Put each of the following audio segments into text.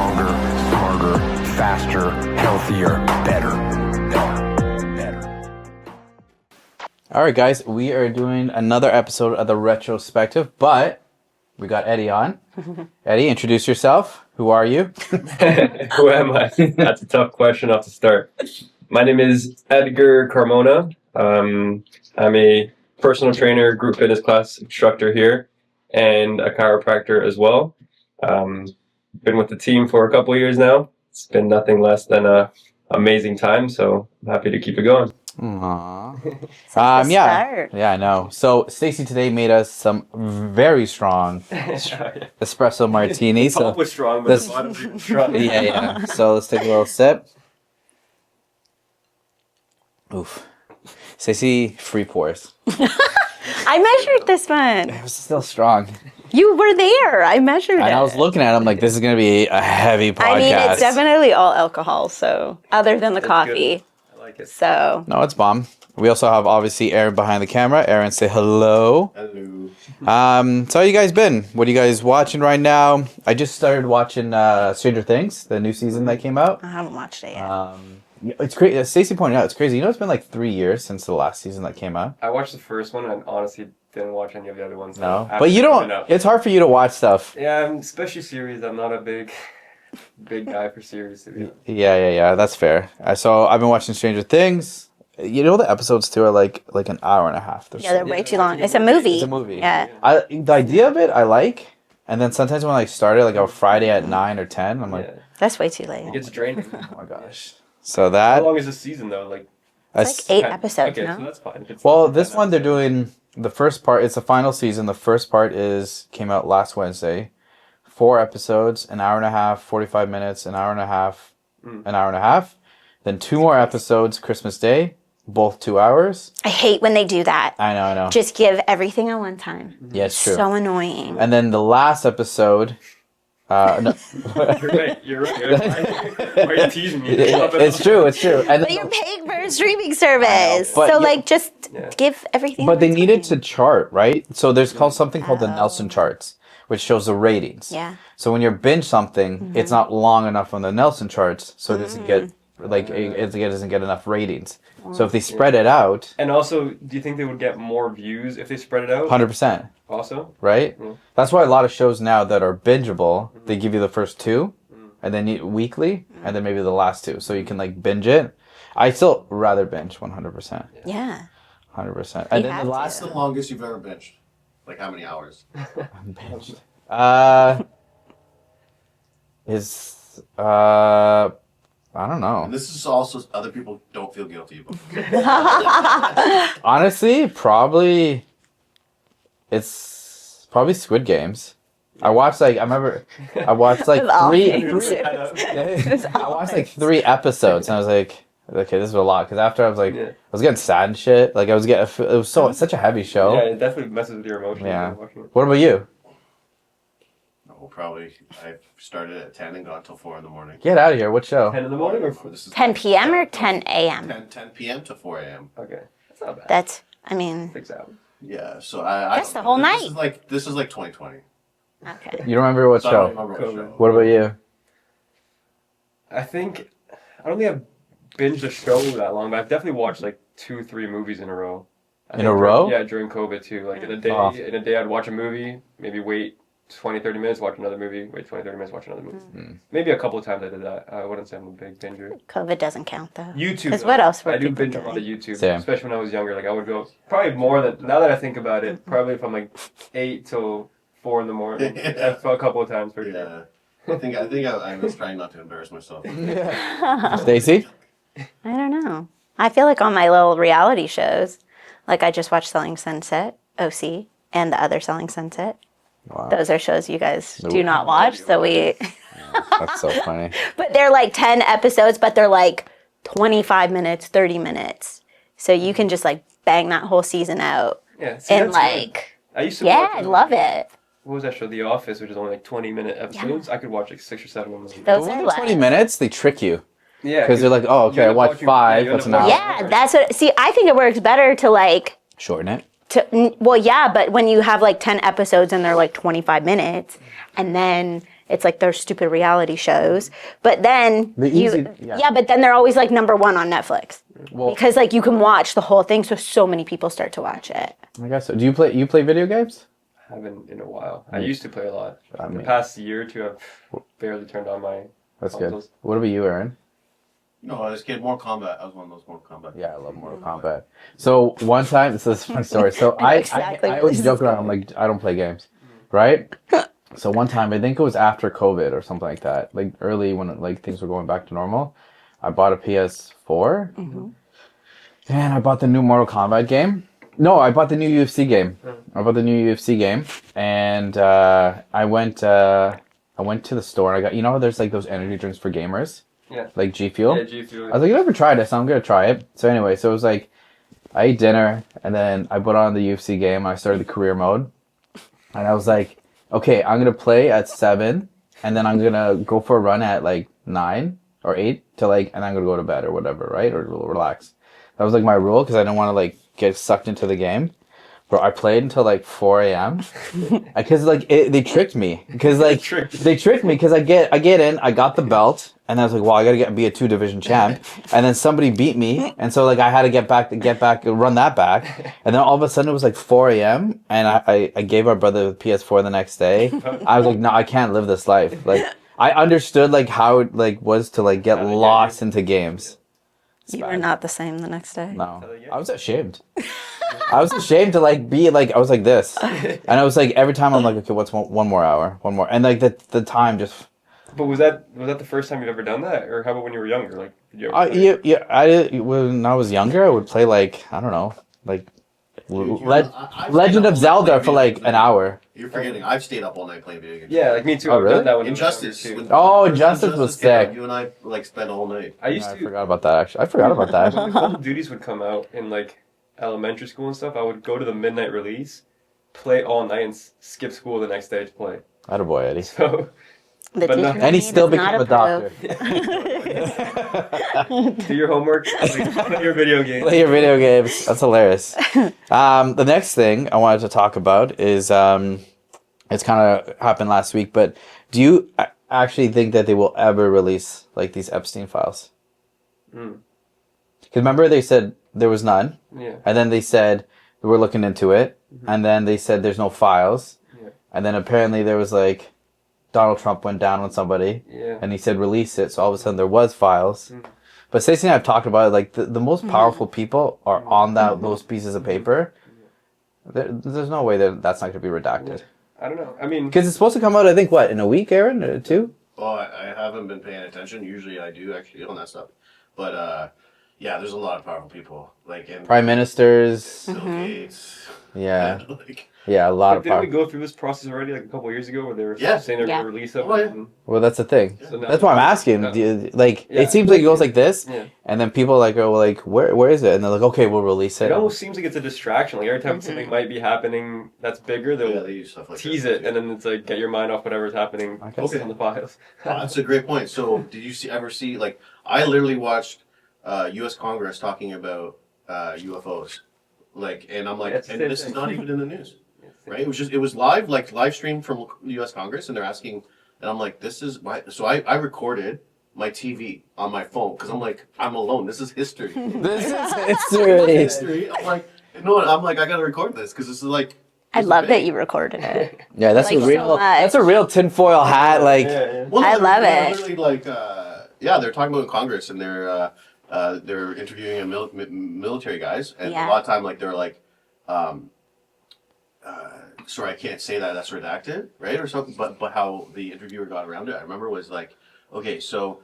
stronger, harder, faster, healthier, better. All right, guys, we are doing another episode of the retrospective, but we got Eddie on. Eddie, introduce yourself. Who are you? Who am I? That's a tough question off the start. My name is Edgar Carmona. I'm a personal trainer, group fitness class instructor here, and a chiropractor as well. Been with the team for a couple of years now. It's been nothing less than an amazing time, so I'm happy to keep it going. Aww. Start. Yeah, I know. So Stacy today made us some very strong espresso martini. The top was strong, but the bottom was strong. Yeah. So let's take a little sip. Oof. Stacy, free pours. I measured this one. It was still strong. You were there. I measured it. And I was looking at him like, this is going to be a heavy podcast. I mean, it's definitely all alcohol, so other than the coffee. Good. I like it. So. No, it's bomb. We also have, obviously, Aaron behind the camera. Aaron, say hello. Hello. So how you guys been? What are you guys watching right now? I just started watching Stranger Things, the new season that came out. I haven't watched it yet. It's crazy. Stacey pointed out, it's crazy. You know, it's been like 3 years since the last season that came out. I watched the first one and honestly didn't watch any of the other ones. No, but you don't. It's hard for you to watch stuff. Yeah, especially series. I'm not a big guy for series. To be honest. Yeah. That's fair. So I've been watching Stranger Things. You know, the episodes too are like an hour and a half. They're way too long. It's a movie. It's a movie. Yeah. The idea of it, I like. And then sometimes when I start it, like a Friday at 9 or 10, I'm like, That's way too late. It gets draining. oh my gosh. So that. How long is the season though? Like. It's like 8 episodes, okay, no? so that's fine. Well, this one they're doing the first part. It's the final season. The first part came out last Wednesday. 4 episodes, an hour and a half, 45 minutes, an hour and a half, an hour and a half. Then 2 more episodes Christmas Day, both 2 hours. I hate when they do that. I know. Just give everything at one time. Yeah, it's true. So annoying. And then the last episode. No. You're right. Why are you teasing me? It's true. And But you're paying for a streaming service. but So, yeah. just give everything But at they one needed time. to chart, right? So there's something called the Nelson charts, which shows the ratings. Yeah. So when you're binge something, it's not long enough on the Nelson charts, so it doesn't get it doesn't get enough ratings. So if they spread it out, And also, do you think they would get more views if they spread it out? 100%, Also? right? Mm. That's why a lot of shows now that are bingeable, they give you the first 2, and then weekly, and then maybe the last 2, so you can like binge it. I still rather binge 100%, Yeah. 100%. And then have the to. last What's the longest you've ever binged? Like how many hours? binged is I don't know. And this is also other people don't feel guilty about. Honestly, it's probably Squid Games. I watched like 3 I watched like 3 episodes and I was like, okay, this is a lot, because after I was like I was getting sad and shit. Like it was such a heavy show. Yeah, it definitely messes with your emotions. Yeah. when watching it. What about you? Oh, probably. I started at 10 and got till 4 in the morning. Get out of here. What show? 10 in the morning or This is 10 p.m. or 10 a.m.? 10 p.m. to 4 a.m. Okay, that's not bad. That's, I mean, 6 hours. Yeah, so I That's the whole night. This is like 2020. okay. You don't remember what So I don't show? remember what show. What about you? I think I don't think I've binged a show that long, but I've definitely watched like 2-3 movies in a row. I In think a row? Yeah, during COVID too. Like in a day, Oh. I'd watch a movie, maybe wait 20-30 minutes, watch another movie, wait 20-30 minutes, watch another movie. Mm. Maybe a couple of times I did that. I wouldn't say I'm a big binger. COVID doesn't count, though. YouTube. Because though. what else were I do people binge a lot of doing? YouTube, Same. especially when I was younger. Like I would go probably more than now that I think about it. Probably from like 8 till 4 in the morning. Yeah. A couple of times for sure. Yeah. I think I was trying not to embarrass myself. Stacy? I don't know. I feel like on my little reality shows, like I just watched Selling Sunset, OC, and the other Selling Sunset. Wow. Those are shows you guys do Nope. not watch, so we... That's so funny. But they're like 10 episodes, but they're like 25 minutes, 30 minutes. So you can just like bang that whole season out. Yeah. See, And that's good. like, I used to yeah, watch I love it. What was that show? The Office, which is only like 20-minute episodes. I could watch like 6 or 7 of them. Those But are when like... 20 minutes, they trick you. Yeah. Because they're like, oh, okay, you I end up watched watching- 5, you end that's up an hour. watching- Yeah, that's what... See, I think it works better to like... Shorten it. Well, yeah, but when you have like 10 episodes and they're like 25 minutes, and then It's like their stupid reality shows. But then Yeah. but then they're always like number one on Netflix. Well, Because like you can watch the whole thing, so many people start to watch it. I guess so. Do you play video games? I haven't in a while. I used to play a lot. I The mean, past year or two, I've barely turned on my that's consoles. good. What about you, Aaron? No, this kid, Mortal Kombat. I was one of those Mortal Kombat. Yeah, I love Mortal Kombat. So one time, this is a fun story. So I know exactly I where always this joke is around. I'm like, I don't play games, right? So one time, I think it was after COVID or something like that, like early when like things were going back to normal. I bought a PS4, and I bought the new Mortal Kombat game. No, I bought the new UFC game. I bought the new UFC game, and I went to the store. And I got, there's like those energy drinks for gamers. Yeah. Like G Fuel. Yeah, G Fuel. I was like, you never tried it, so I'm gonna try it. So anyway, so it was like, I ate dinner, and then I put on the UFC game. I started the career mode, and I was like, okay, I'm gonna play at 7, and then I'm gonna go for a run at like 9 or 8 to like, and I'm gonna go to bed or whatever, right? Or relax. That was like my rule because I didn't want to like get sucked into the game. Bro, I played until like 4 a.m. Because like they tricked me. Because like they tricked me because I get in, I got the belt, and I was like, well, I gotta be a 2-division champ, and then somebody beat me, and so like I had to get back, run that back, and then all of a sudden it was like 4 a.m. and I gave our brother the PS4 the next day. I was like, no, I can't live this life. Like I understood like how it like was to like get lost into games. You were not the same the next day. No, I was ashamed. I was ashamed to like be like, I was like this, and I was like every time I'm like, okay, what's one more hour, and like the time just. But was that the first time you've ever done that, or how about when you were younger? Like, did you ever play? When I was younger, I would play like, I don't know, like I've Legend stayed of up all Zelda night for like playing an hour. You're forgetting. I've stayed up all night playing video games. Yeah, like me too. Oh, I've really? done that when I was Injustice. younger, too. Oh, Injustice was came out, sick. You and I like spent all night. I used I to. forgot about that. Actually, I forgot about that. When the Call of Duties would come out in like elementary school and stuff, I would go to the midnight release, play all night, and skip school the next day to play. Attaboy, Eddie. So. The But teacher no- in And he me still does not became a approve. doctor. Do your homework. Play your video game. Play your video games. That's hilarious. The next thing I wanted to talk about is it's kind of happened last week, but do you actually think that they will ever release like these Epstein files? Because remember they said there was none, Yeah. and then they said we're looking into it, and then they said there's no files, Yeah. and then apparently there was like Donald Trump went down on somebody, Yeah. and he said release it, so all of a sudden there was files. But Stacey and I have talked about it, like the most powerful people are on those pieces of paper. There's no way that that's not going to be redacted. I don't know. I mean, Because it's supposed to come out, I think, what, in a week, Aaron? Or 2? Well, I haven't been paying attention. Usually I do actually on that stuff. But yeah, there's a lot of powerful people. Like in Prime ministers. Bill Gates. Yeah. And, like, Yeah, a lot of didn't we power. go through this process already like a couple of years ago where they were Yeah. saying they were Yeah. going to release it? Oh, yeah. and- Well, that's the thing. So now- That's why I'm asking. Yeah. Like, Yeah. it seems like it goes like this, Yeah. and then people like go like, where is it? And they're like, okay, we'll release it. It almost seems like it's a distraction. Like every time something might be happening that's bigger, yeah, they'll they use stuff like tease that. it, and then it's like get your mind off whatever's happening I guess. on the files. Oh, that's a great point. So, did you ever see like I literally watched U.S. Congress talking about UFOs, like, and I'm like, Yeah, it's the and same this is thing. not even in the news, right? It was live, like live streamed from U.S. Congress, and they're asking, and I'm like, this is why. So I recorded my TV on my phone because I'm like, I'm alone. This is history. This is history. history. I'm like, no, I'm like, I gotta record this because this is like. I this is love big. that you recorded it. Yeah, that's Like, a so real. much. That's a real tinfoil hat. Like, Yeah. Well, I love they're it. Literally, like, yeah, they're talking about in Congress, and they're interviewing military guys, and Yeah. a lot of time, like, they're like, sorry, I can't say that. That's redacted, right, or something. But how the interviewer got around it, I remember, was like, okay, so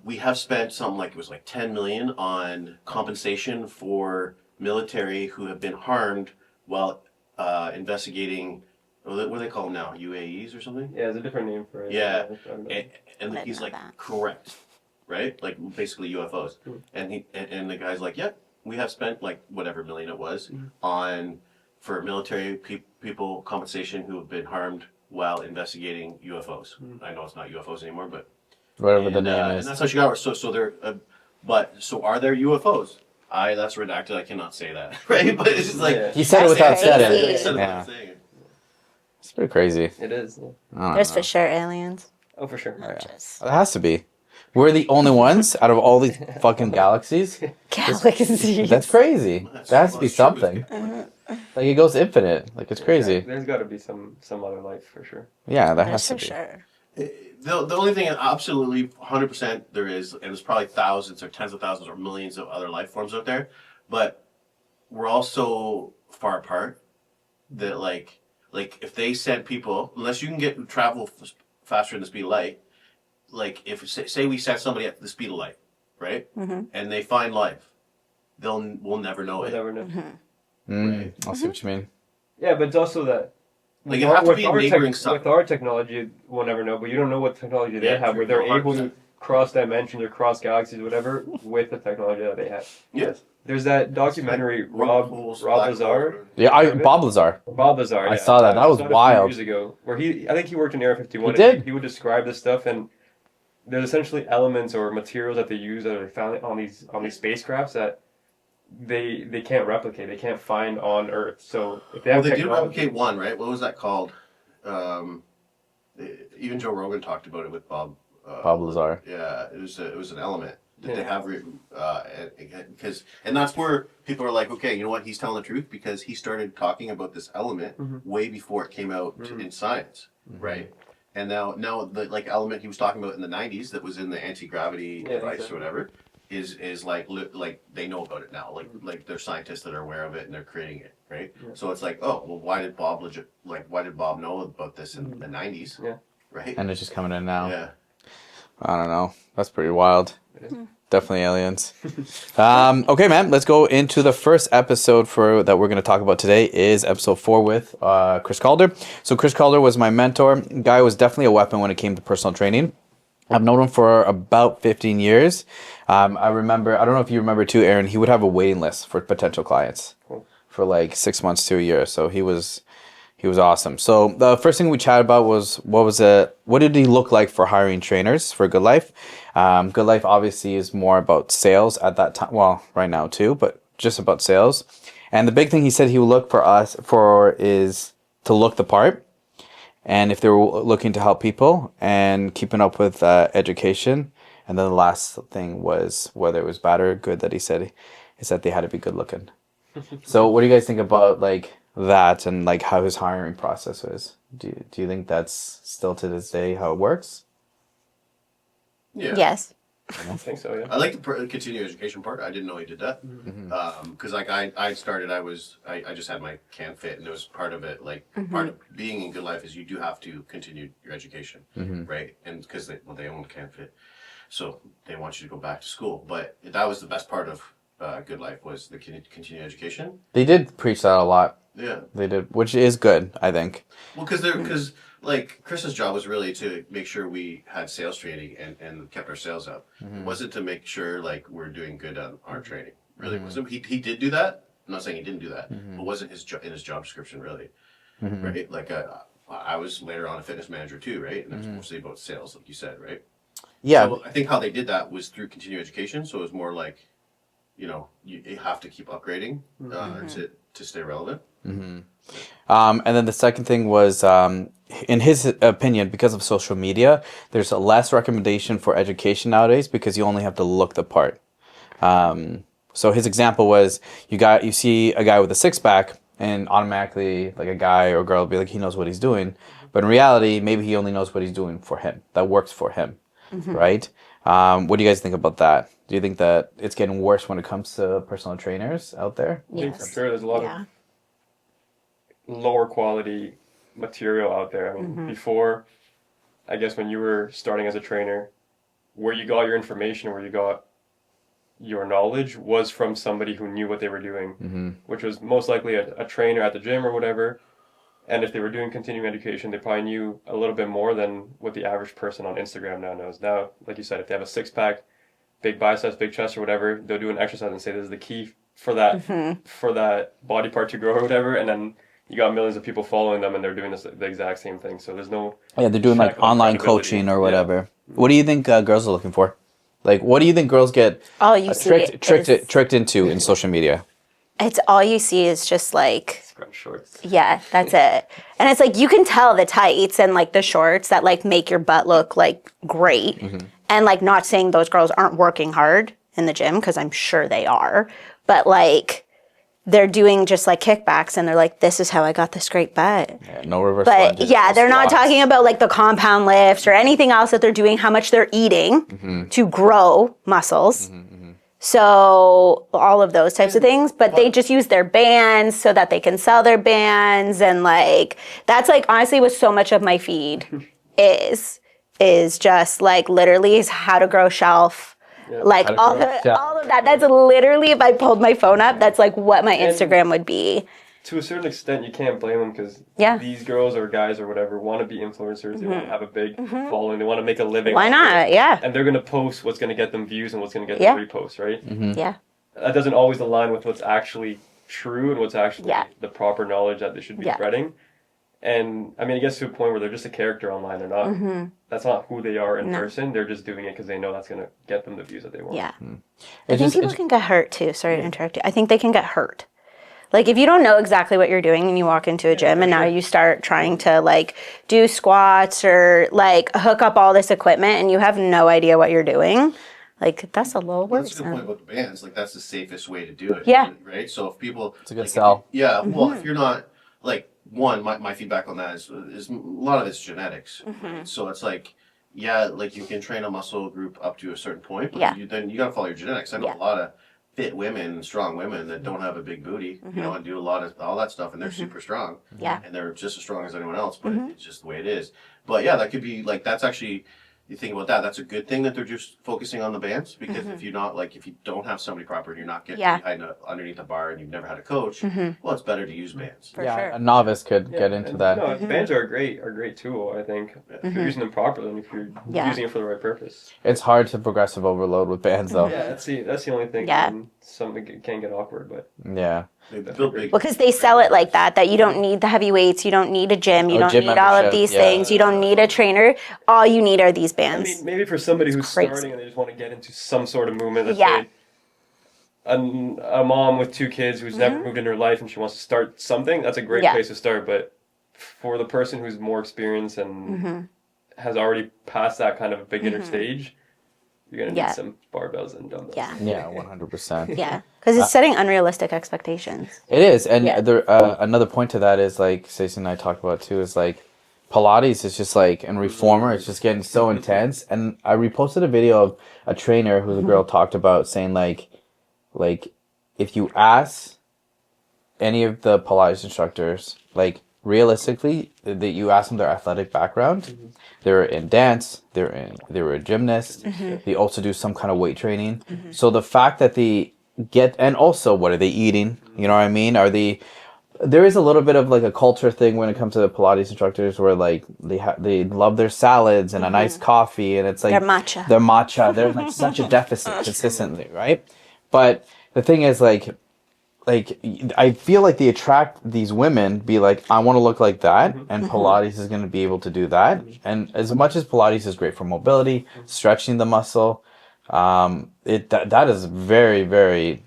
we have spent something like it was like 10 million on compensation for military who have been harmed while investigating. What do they call them now? UAEs or something? Yeah, there's a different name for it. Yeah. I don't know. And I he's know like, that. correct, right? Like basically UFOs. And the guy's like, yep, we have spent like whatever million it was on for military people compensation who have been harmed while investigating UFOs. I know it's not UFOs anymore, but whatever the and, name and is. that's how she got her. So they're, but so are there UFOs? That's redacted. I cannot say that, right? But it's just like Yeah. He said it That's without crazy. saying He it. said it Yeah. without saying it. It's pretty crazy. It is. Yeah. I don't There's know. for sure aliens. Oh, for sure. Not just It has to be. We're the only ones out of all these fucking galaxies. galaxies. That's crazy. That's- That has to be that's true, but something. people- Like, it goes infinite. Like, it's crazy. There's got to be some other life for sure. Yeah, that There's has to for be. sure. The only thing, absolutely, 100% there is, and there's probably thousands or tens of thousands or millions of other life forms out there, but we're all so far apart that like if they sent people, unless you can travel faster than the speed of light, like if say we sent somebody at the speed of light, right, and they find life, we'll never know We'll it. never know. I see what you mean. Yeah, but it's also that. Like, it have to be neighboring stuff. With our technology, we'll never know, but you don't know what technology they Yeah, have, where they're true. able to cross dimensions or cross galaxies, whatever, with the technology that they have. Yes. There's that documentary, Rob Lazar. Yeah, Bob Lazar. Bob Lazar. I saw that. That was saw it a few wild. years ago, where I think he worked in Area 51. He and did? He would describe this stuff, and there's essentially elements or materials that they use that are found on these spacecrafts that they can't replicate. They can't find on Earth. So if they Well, have they did technology, replicate one, right? What was that called? Even Joe Rogan talked about it with Bob. Bob Lazar. Yeah, it was an element that they Yeah. have because that's where people are like, okay, you know what? He's telling the truth because he started talking about this element way before it came out in science, right? And now the like element he was talking about in the '90s that was in the anti-gravity device exactly. or whatever is like they know about it now. Like they're scientists that are aware of it and they're creating it, right? Yeah. So it's like, oh well, why did Bob know about this in the '90s? Yeah. Right. And it's just coming in now. Yeah. I don't know. That's pretty wild. Definitely aliens. Okay, man. Let's go into the first episode that we're going to talk about today. Is episode 4 with Chris Calder. So Chris Calder was my mentor. Guy was definitely a weapon when it came to personal training. I've known him for about 15 years. I remember. I don't know if you remember too, Aaron. He would have a waiting list for potential clients for like 6 months to a year. So he was awesome. So the first thing we chatted about was what did he look like for hiring trainers for Good Life? Good Life obviously is more about sales at that time. Well, right now too, but just about sales. And the big thing he said he would look for is to look the part. And if they were looking to help people and keeping up with education. And then the last thing was whether it was bad or good that he said is that they had to be good looking. So what do you guys think about like that and like how his hiring process is? Do you think that's still to this day how it works? Yeah. Yes. I think so, yeah. I like the continuing education part. I didn't know he did that. Because like I started, I just had my can fit, and it was part of it. Like part of being in Good Life is you do have to continue your education, right? And because they own can fit, so they want you to go back to school. But that was the best part of Good Life was the continuing education. They did preach that a lot. Yeah. They did, which is good, I think. Well, because like Chris's job was really to make sure we had sales training and kept our sales up. It wasn't to make sure like we're doing good on our training. Really wasn't. He did do that. I'm not saying he didn't do that. But wasn't in his job description really, right? Like I was later on a fitness manager too, right? And it was mostly about sales, like you said, right? Yeah. So I think how they did that was through continuing education. So it was more like, you know, you have to keep upgrading to stay relevant. And then the second thing was, in his opinion, because of social media, there's a less recommendation for education nowadays because you only have to look the part. So his example was you see a guy with a six pack and automatically like a guy or girl will be like, he knows what he's doing. But in reality, maybe he only knows what he's doing for him. That works for him, right? What do you guys think about that? Do you think that it's getting worse when it comes to personal trainers out there? I think Yes. for sure there's a lot of lower quality material out there. I mean, before, I guess when you were starting as a trainer, where you got your information, where you got your knowledge was from somebody who knew what they were doing, which was most likely a trainer at the gym or whatever. And if they were doing continuing education, they probably knew a little bit more than what the average person on Instagram now knows. Now, like you said, if they have a six pack, big biceps, big chest or whatever, they'll do an exercise and say this is the key for that body part to grow or whatever, and then you got millions of people following them and they're doing the exact same thing. So there's no Yeah, they're doing like check on online credibility. coaching or whatever. What do you think girls are looking for? Like, what do you think girls get All you see tricked is into in social media? it's all you see is just like, Scrunch shorts. yeah, that's it. And it's like, you can tell the tights and like the shorts that like make your butt look like great. And like, not saying those girls aren't working hard in the gym, because I'm sure they are, but like, they're doing just like kickbacks and they're like, this is how I got this great butt. Yeah, no reverse But lunges, yeah, no they're not squats. talking about like the compound lifts or anything else that they're doing, how much they're eating to grow muscles. So all of those types of things, but they just use their bands so that they can sell their bands. And like, that's like honestly what so much of my feed is just like literally is how to grow shelf. Like How to all, grow shelf. all of that. That's literally, if I pulled my phone up, that's like what my Instagram would be. To a certain extent, you can't blame them because Yeah. these girls or guys or whatever want to be influencers. They want to have a big following. They want to make a living. Why off not? it. Yeah. And they're going to post what's going to get them views and what's going to get Yeah. them reposts, right? Yeah. That doesn't always align with what's actually true and what's actually Yeah. the proper knowledge that they should be Yeah. spreading. And I mean, it gets to a point where they're just a character online. They're not. That's not who they are in person. They're just doing it because they know that's going to get them the views that they want. Yeah. I It's think people can get hurt too. Sorry to interrupt you. I think they can get hurt. Like if you don't know exactly what you're doing and you walk into a gym and now you start trying to like do squats or like hook up all this equipment and you have no idea what you're doing, like that's a little Well, that's a good worrisome. point about the bands. Like that's the safest way to do it. Yeah. Right. So if people, It's a good like, sell. Yeah. Well, if you're not like my feedback on that is a lot of it's genetics. Right? So it's like, yeah, like you can train a muscle group up to a certain point, but Yeah. then you got to follow your genetics. I know Yeah. a lot of fit women, strong women that don't have a big booty, you know, and do a lot of all that stuff, and they're super strong. Yeah. And they're just as strong as anyone else, but it's just the way it is. But yeah, that could be like that's actually. You think about that, that's a good thing that they're just focusing on the bands because if you're not like if you don't have somebody proper and you're not getting Yeah. behind underneath a bar and you've never had a coach, well, it's better to use bands. For yeah, sure. a novice could get into And, that. No, bands are a great tool. I think if you're using them properly and if you're Yeah. using it for the right purpose. It's hard to progressive overload with bands though. Yeah, that's the only thing. Yeah. And something can get awkward, but Yeah. They build big. Well, because they sell it like that you don't need the heavy weights, you don't need a gym, you Oh, don't gym need all of membership, these yeah. things, you don't need a trainer. All you need are these I bands. mean, maybe for somebody who's crazy. starting and they just want to get into some sort of movement, let's Yeah. say a mom with 2 kids who's never moved in her life and she wants to start something, that's a great Yeah. place to start. But for the person who's more experienced and has already passed that kind of beginner stage, you're going to Yeah. need some barbells and dumbbells. Yeah. Yeah, 100%. Yeah. Because it's setting unrealistic expectations. It is, and Yeah. there another point to that is like Stacey and I talked about too is like Pilates is just like and reformer it's just getting so intense. And I reposted a video of a trainer who the girl talked about saying like if you ask any of the Pilates instructors like realistically that you ask them their athletic background, they're in dance, they were a gymnast, they also do some kind of weight training. So the fact that they get and also what are they eating? You know what I mean? There is a little bit of like a culture thing when it comes to the Pilates instructors where like they love their salads and a nice coffee and it's like Their matcha. they're like such a deficit consistently, right? But the thing is like I feel like they attract these women be like I want to look like that and Pilates is going to be able to do that. And as much as Pilates is great for mobility, stretching the muscle, that is very very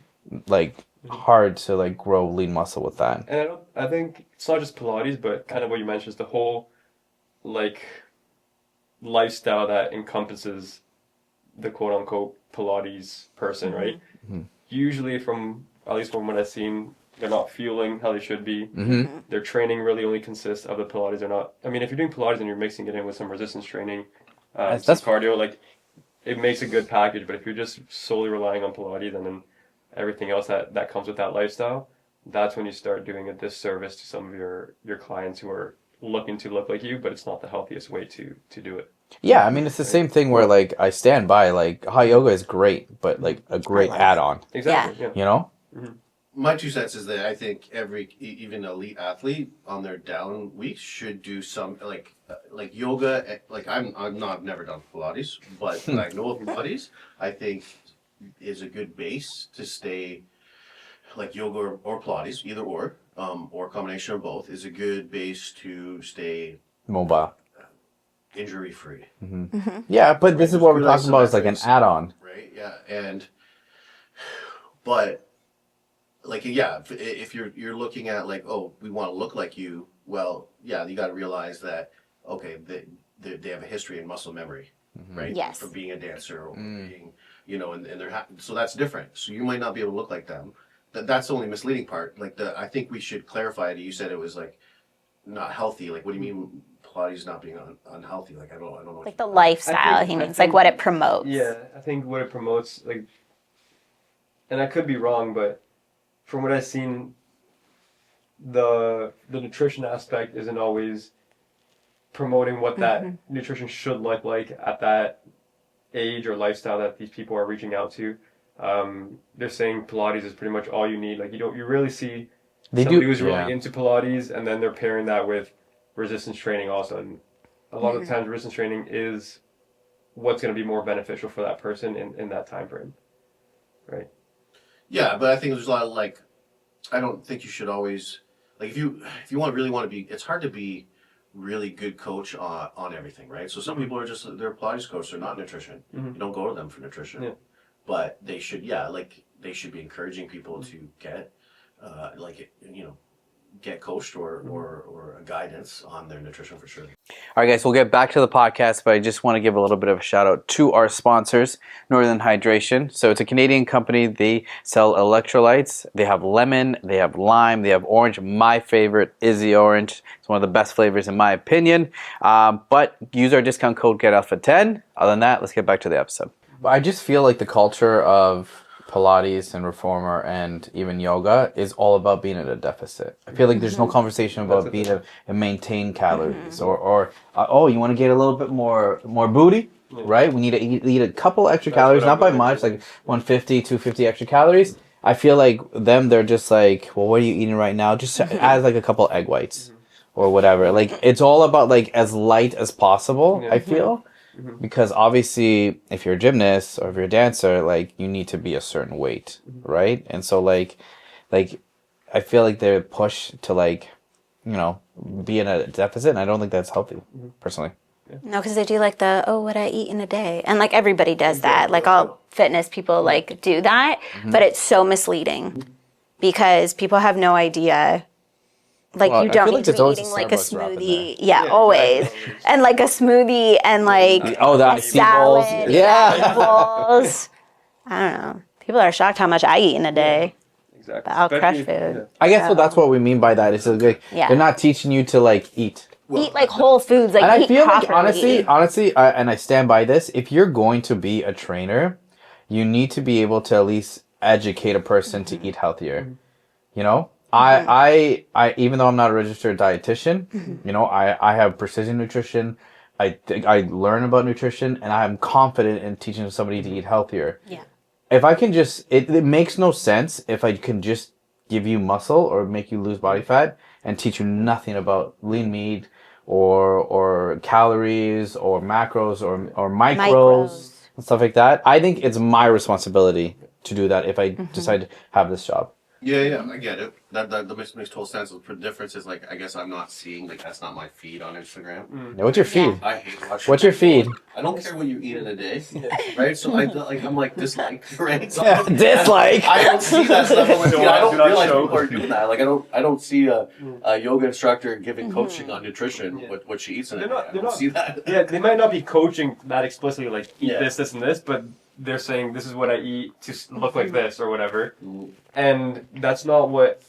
like hard to like grow lean muscle with that. And I think it's not just Pilates, but kind of what you mentioned is the whole like lifestyle that encompasses the quote unquote Pilates person, right? Usually at least from what I've seen, they're not fueling how they should be. Their training really only consists of the Pilates. They're not. I mean, if you're doing Pilates and you're mixing it in with some resistance training, That's some cardio, like it makes a good package. But if you're just solely relying on Pilates and then everything else that comes with that lifestyle, that's when you start doing a disservice to some of your clients who are looking to look like you, but it's not the healthiest way to do it. Yeah, I mean it's the same thing where like I stand by like hot yoga is great, but like a great add-on, Exactly. Yeah. you know? My 2 cents is that I think every even elite athlete on their down weeks should do some like yoga. Like I've never done Pilates, but what I know of Pilates, I think is a good base to stay. Like yoga or Pilates, either or a combination of both, is a good base to stay Mobile. injury free. Yeah, but this is what we're Good talking about is like an isometrics. add-on. Right. Yeah. But like yeah, if you're looking at like, oh, we want to look like you, well, yeah, you got to realize that okay, they have a history in muscle memory, right? Yes. From being a dancer or being, and they're so that's different. So you might not be able to look like them. That's the only misleading part. Like I think we should clarify it. You said it was like not healthy. Like, what do you mean Pilates not being unhealthy? Like, I don't know. Like the lifestyle, he means, like what it promotes. Yeah, I think what it promotes, like, and I could be wrong, but from what I've seen, the nutrition aspect isn't always promoting what that nutrition should look like at that age or lifestyle that these people are reaching out to. They're saying Pilates is pretty much all you need. Like, you really see somebody who's really into Pilates, and then they're pairing that with resistance training also. And a lot of the times, resistance training is what's going to be more beneficial for that person in that time frame, right? Yeah, but I think there's a lot of like, I don't think you should always like if you really want to be. It's hard to be really good coach on everything, right? So some people are just they're Pilates coach, they're not nutrition. You don't go to them for nutrition, but they should they should be encouraging people to get get coached or a guidance on their nutrition for sure. All right, guys, we'll get back to the podcast, but I just want to give a little bit of a shout out to our sponsors, Northern Hydration. So it's a Canadian company. They sell electrolytes. They have lemon, they have lime, they have orange. My favorite is the orange. It's one of the best flavors in my opinion. But use our discount code GetAlpha10. Other than that, let's get back to the episode. But I just feel like the culture of Pilates and reformer and even yoga is all about being at a deficit. I feel like there's no conversation about being a maintain calories or you want to get a little bit more booty, right? We need to eat a couple extra calories, not by much, like 150, 250 extra calories. I feel like they're just like, well, what are you eating right now? Just add like a couple egg whites or whatever. Like it's all about like as light as possible, I feel. Because obviously, if you're a gymnast or if you're a dancer, like you need to be a certain weight, right? And so, like I feel like they're pushed to be in a deficit, and I don't think that's healthy, personally. No, because they do like what I eat in a day, and like everybody does that. Like all fitness people like do that, but it's so misleading because people have no idea. Like you don't need to be eating like a smoothie. Yeah, always. And like a smoothie and like the salad, bowls. I don't know. People are shocked how much I eat in a day. Exactly. But I'll crush food. I guess that's what we mean by that. It's like they're not teaching you to like eat. Eat like whole foods, like and eat I feel properly. like honestly, and I stand by this. If you're going to be a trainer, you need to be able to at least educate a person to eat healthier. You know. I even though I'm not a registered dietitian, I have precision nutrition. I learn about nutrition, and I'm confident in teaching somebody to eat healthier. Yeah. If I can just, it makes no sense if I can just give you muscle or make you lose body fat and teach you nothing about lean meat or calories or macros or micros and stuff like that. I think it's my responsibility to do that if I decide to have this job. Yeah, I get it. That makes total sense. The difference is like I guess I'm not seeing that's not my feed on Instagram. What's your feed? I hate watching. What's your feed? I don't care what you eat in a day, right? So I'm like dislike, right? So dislike. I don't see that stuff on my feed. I don't realize people are doing that. Like I don't see a yoga instructor giving coaching on nutrition what she eats in a day. I don't see that. Yeah, they might not be coaching that explicitly, like eat this, and this, but they're saying this is what I eat to look like this or whatever, and that's not what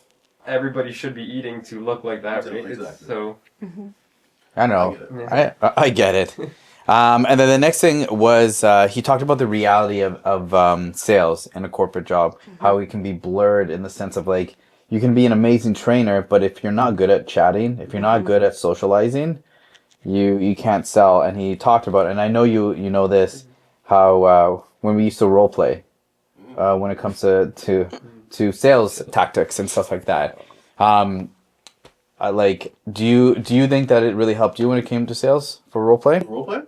everybody should be eating to look like that, right? Exactly. So I know, I get it. And then the next thing was he talked about the reality of sales in a corporate job, how it can be blurred in the sense of like you can be an amazing trainer, but if you're not good at chatting, if you're not good at socializing, you can't sell. And he talked about, and I know you know this, how when we used to role play, when it comes to sales tactics and stuff like that. Do you think that it really helped you when it came to sales for role play? Role play?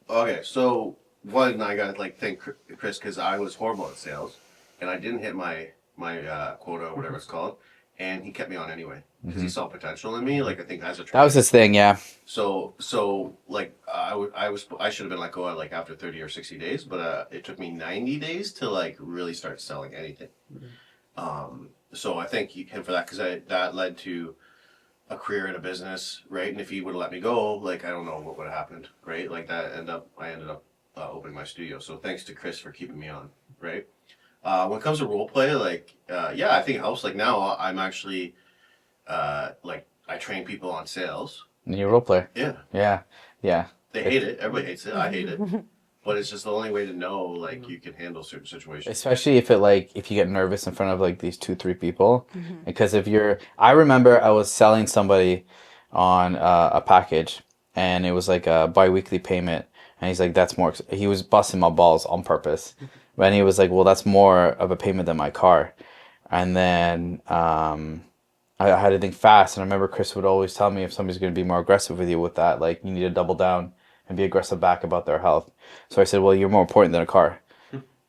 Okay, so one, I got to thank Chris because I was horrible at sales and I didn't hit my quota or whatever it's called, and he kept me on anyway because he saw potential in me. Like I think as a trainer. That was his thing, yeah. So I should have been let go after 30 or 60 days, but it took me 90 days to really start selling anything. so I thank him for that because that led to a career in a business, right? And if he would have let me go, like I don't know what would have happened, right? Like I ended up opening my studio. So thanks to Chris for keeping me on, right? When it comes to role play, like yeah, I think it helps. Like now I'm actually like I train people on sales. And you're a role player. Yeah, Yeah. they hate it. Everybody hates it. I hate it. But it's just the only way to know like you can handle certain situations. Especially if if you get nervous in front of like these 2-3 people, because I remember I was selling somebody on a package, and it was like a bi-weekly payment, and he's like, that's more. He was busting my balls on purpose, and he was like, well, that's more of a payment than my car, and then I had to think fast, and I remember Chris would always tell me if somebody's going to be more aggressive with you with that, like you need to double down and be aggressive back about their health. So I said, well, you're more important than a car.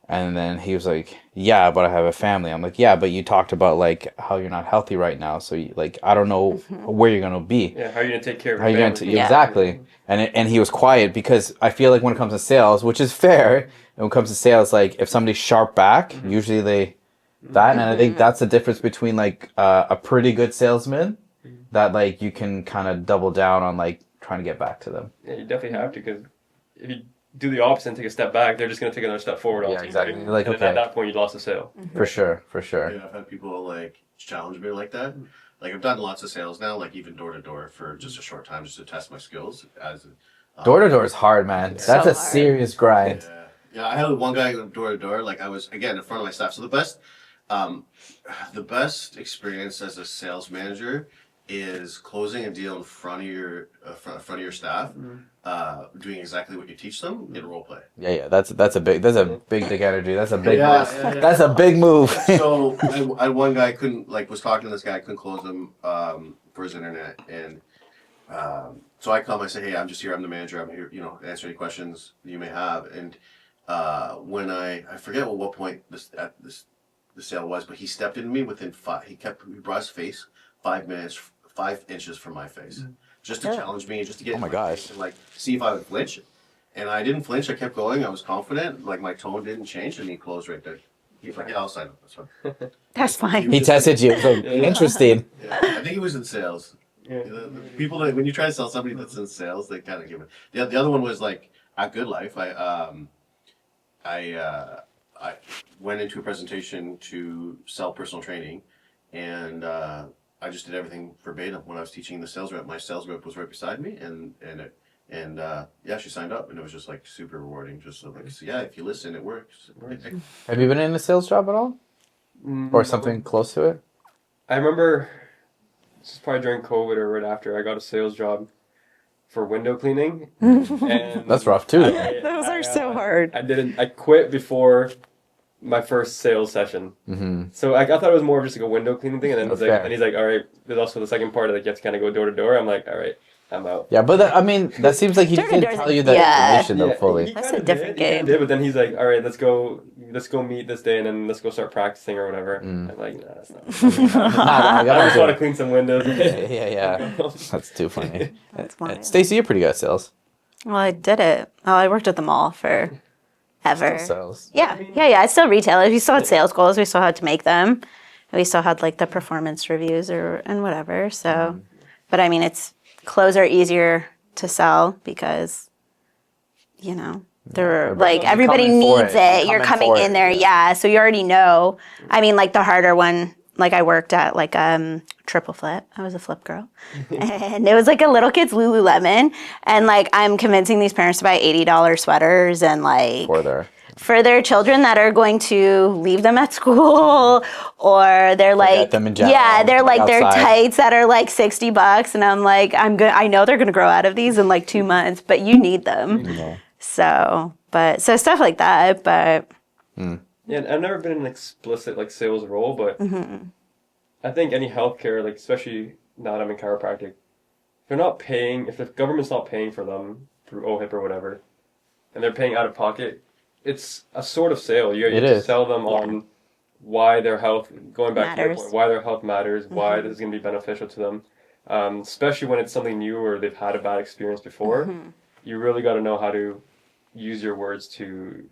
And then he was like, yeah, but I have a family. I'm like, yeah, but you talked about like how you're not healthy right now. So like, I don't know where you're going to be. Yeah, how are you going to take care of How are you your going to, family? Yeah. exactly. And he was quiet because I feel like when it comes to sales, which is fair, and when it comes to sales, like if somebody's sharp back, usually and I think that's the difference between like a pretty good salesman that like you can kind of double down on like trying to get back to them. Yeah, you definitely have to, because if you do the opposite and take a step back, they're just going to take another step forward. Yeah, Right? exactly. Like, and okay. then at that point, you lost the sale. For sure. Yeah, I've had people like challenge me like that. Like I've done lots of sales now, like even door to door for just a short time, just to test my skills. Door to door is hard, man. That's So a hard. serious grind. Yeah, I had one guy going door to door. Like I was again in front of my staff. So the best experience as a sales manager is closing a deal in front of your staff, doing exactly what you teach them in role play. Yeah. That's a big dick energy. That's a big Yeah, move. yeah. That's a big move. So I had one guy was talking to this guy, couldn't close him for his internet, and so I come, I say, hey, I'm just here, I'm the manager, I'm here, answer any questions you may have. And when I forget what point the sale was, but he stepped into me within he brought his face 5 inches from my face, just to challenge me, just to get Oh my in gosh. face and like see if I would flinch. And I didn't flinch. I kept going. I was confident. Like my tone didn't change, and he closed right there. He's like, "Yeah, I'll sign up. That's fine." That's fine. He tested you. So interesting. Yeah, I think he was in sales. Yeah. The people that when you try to sell somebody that's in sales, they kind of give it. The other one was like at Good Life. I went into a presentation to sell personal training, and I just did everything verbatim when I was teaching the sales rep. My sales rep was right beside me, and she signed up, and it was just like super rewarding. Just so like, so, yeah, if you listen, it works. Have you been in a sales job at all, or something close to it? I remember, this is probably during COVID or right after, I got a sales job for window cleaning. And That's rough too. Those are so hard. I quit before my first sales session. So I thought it was more of just like a window cleaning thing, and then he's like, all right, there's also the second part that you have to kind of go door to door. I'm like, all right, I'm out. Yeah, but that seems like he didn't Door-to-door's tell you that information though fully. He That's kinda a different did, game. but then he's like, all right, let's go meet this day, and then let's go start practicing or whatever. I'm like, nah, that's not. I I just gotta want to clean some windows. yeah. That's too funny. That's wild. Stacey, you're pretty good at sales. Well, I did it. Well, I worked at the mall for ever. Sales. Yeah. It's still retail. We still had sales goals. We still had to make them. We still had like the performance reviews and whatever. So, but I mean, clothes are easier to sell because, they're like everybody coming for needs it. it. You're You're coming coming for in it, there. Yeah. So you already know. I mean, like the harder one, like I worked at like triple flip. I was a flip girl. And it was like a little kid's Lululemon. And like I'm convincing these parents to buy $80 sweaters and like for their children that are going to leave them at school, or they're like, them in general, they're like their outside. tights that are like $60, and I'm like, I know they're gonna grow out of these in like 2 months, but you need them. So stuff like that, but. Yeah, I've never been in an explicit like sales role, but I think any healthcare, like especially now that I'm in chiropractic, if the government's not paying for them through OHIP or whatever, and they're paying out of pocket, it's a sort of sale. You have to sell them on why their health, going back to your point, why their health matters, why this is going to be beneficial to them. Especially when it's something new or they've had a bad experience before. You really got to know how to use your words to,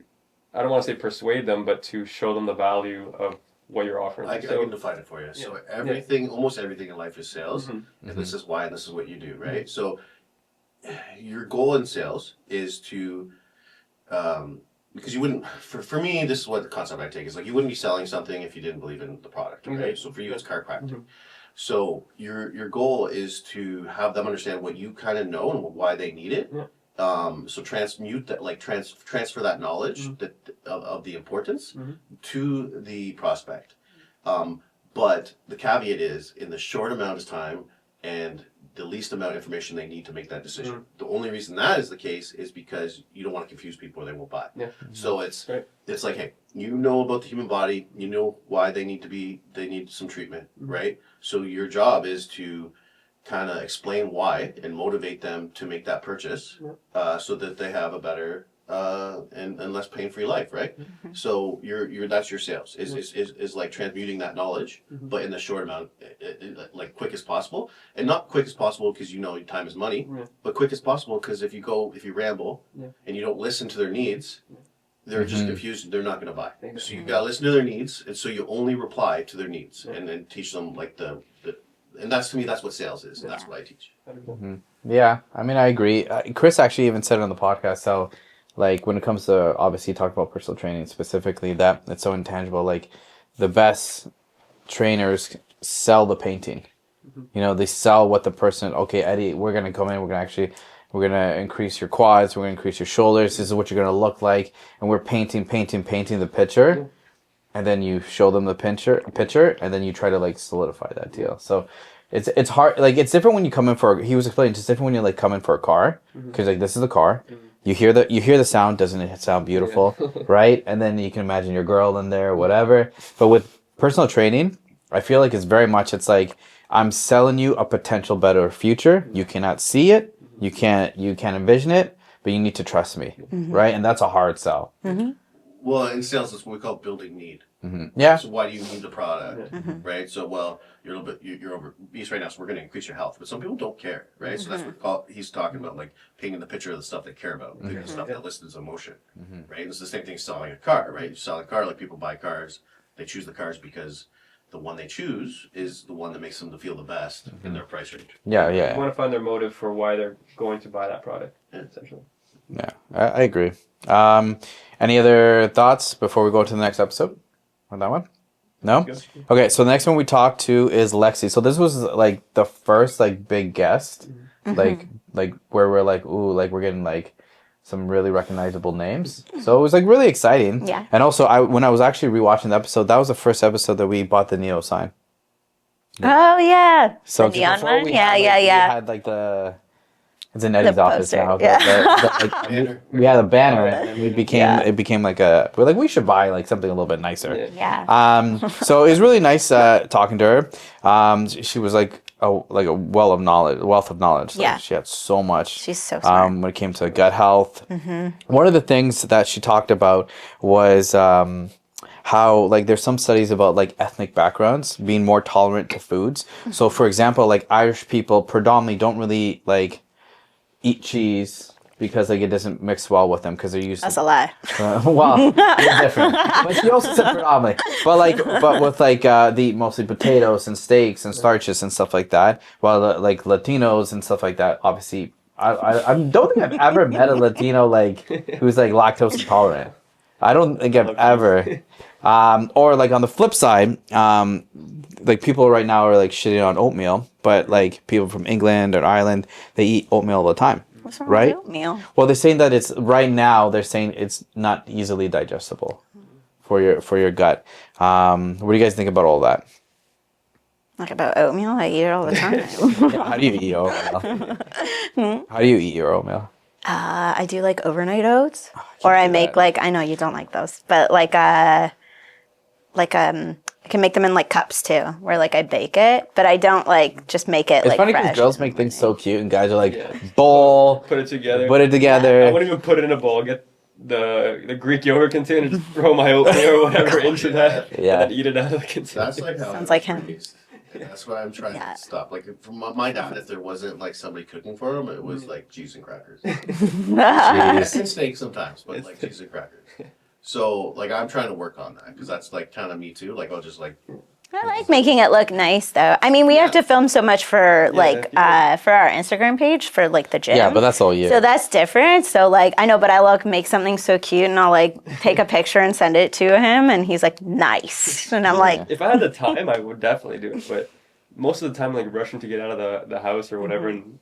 I don't want to say persuade them, but to show them the value of what you're offering. I can define it for you. So everything, almost everything in life is sales, and this is why, and this is what you do, right? So your goal in sales is to, because you wouldn't, for me, this is what the concept I take is like, you wouldn't be selling something if you didn't believe in the product, right? So for you, it's chiropractic. So your goal is to have them understand what you kind of know and why they need it. So transmute that, like transfer that knowledge that of the importance to the prospect. But the caveat is in the short amount of time and the least amount of information they need to make that decision. The only reason that is the case is because you don't want to confuse people or they won't buy. So it's like, hey, you know about the human body, you know why they need some treatment, right? So your job is to kind of explain why and motivate them to make that purchase, so that they have a better and less pain-free life, right? So that's your sales is like transmuting that knowledge, but in the short amount, like quick as possible, and not quick as possible because time is money, but quick as possible because if you ramble and you don't listen to their needs, they're just confused. They're not going to buy. So you got to listen to their needs, and so you only reply to their needs, and then teach them like and that's, to me, that's what sales is, and that's what I teach. Yeah, I mean, I agree. Chris actually even said on the podcast how, like, when it comes to, obviously, talk about personal training specifically, that it's so intangible. Like, the best trainers sell the painting. They sell what the person, okay, Eddie, we're going to come in, we're going to increase your quads, we're going to increase your shoulders, this is what you're going to look like, and we're painting the picture. And then you show them the picture, and then you try to like solidify that deal. So it's hard. Like, it's different when you come in he was explaining, it's different when you like come in for a car, because like this is a car. You hear the sound, doesn't it sound beautiful, right? And then you can imagine your girl in there, whatever. But with personal training, I feel like it's like I'm selling you a potential better future. You cannot see it, you can't envision it, but you need to trust me, right? And that's a hard sell. Well, in sales, that's what we call building need. Yeah. So why do you need the product, right? So, well, you're obese right now, so we're going to increase your health. But some people don't care, right? So that's what he's talking about, like painting the picture of the stuff they care about, the stuff that listens emotion, right? And it's the same thing selling a car, right? You sell a car, like people buy cars, they choose the cars because the one they choose is the one that makes them feel the best in their price range. Yeah. You want to find their motive for why they're going to buy that product, essentially. Yeah, I agree. Any other thoughts before we go to the next episode on that one? No? Okay, so the next one we talked to is Lexi. So this was like the first like big guest, like where we're like, ooh, like we're getting like some really recognizable names. So it was like really exciting. Yeah. And also when I was actually rewatching the episode, that was the first episode that we bought the Neo sign. Oh yeah. So the neon one? We had like it's in Eddie's office poster, now. Banner. We had a banner, and it became like we're like, we should buy like something a little bit nicer. Yeah. So it was really nice talking to her. She was like a wealth of knowledge. Like, Yeah. she had so much. She's so smart. When it came to gut health. One of the things that she talked about was how like there's some studies about like ethnic backgrounds being more tolerant to foods. So for example, like Irish people predominantly don't really like eat cheese because like it doesn't mix well with them because they're used That's to a lie. well, you're different. But she also said predominantly. But with like they eat mostly potatoes and steaks and starches and stuff like that. While like Latinos and stuff like that, obviously, I don't think I've ever met a Latino like who's like lactose intolerant. I don't think I've ever. Or like on the flip side, like people right now are like shitting on oatmeal, but like people from England or Ireland, they eat oatmeal all the time. What's wrong right? with oatmeal? Well, they're saying that it's right now. They're saying it's not easily digestible for your gut. What do you guys think about all that? Like about oatmeal? I eat it all the time. Yeah, how do you eat your oatmeal? How do you eat your oatmeal? I do like overnight oats, or do I make that. like, I know you don't like those, but I can make them in like cups too, where like I bake it, but I don't like just make it It's like funny because fresh. girls make things so cute, and guys are like, bowl, Put it together. put it together. I wouldn't even put it in a bowl. Get the Greek yogurt container, just throw my oatmeal or whatever into that, Yeah. and then eat it out of the container. That's like how Sounds I like him. raised. That's what I'm trying Yeah. to stop. Like for my dad, if there wasn't like somebody cooking for him, it was like cheese and crackers. Jeez. And steak sometimes, but like cheese and crackers. So like I'm trying to work on that because that's like kind of me too. Like I'll just like I like making it look nice though. I mean, we have to film so much for for our Instagram page for like the gym. Yeah, but that's all you. So that's different. So like I know, but I make something so cute and I'll like take a picture and send it to him and he's like, nice. And I'm like, If I had the time, I would definitely do it. But most of the time, like rushing to get out of the house or whatever, and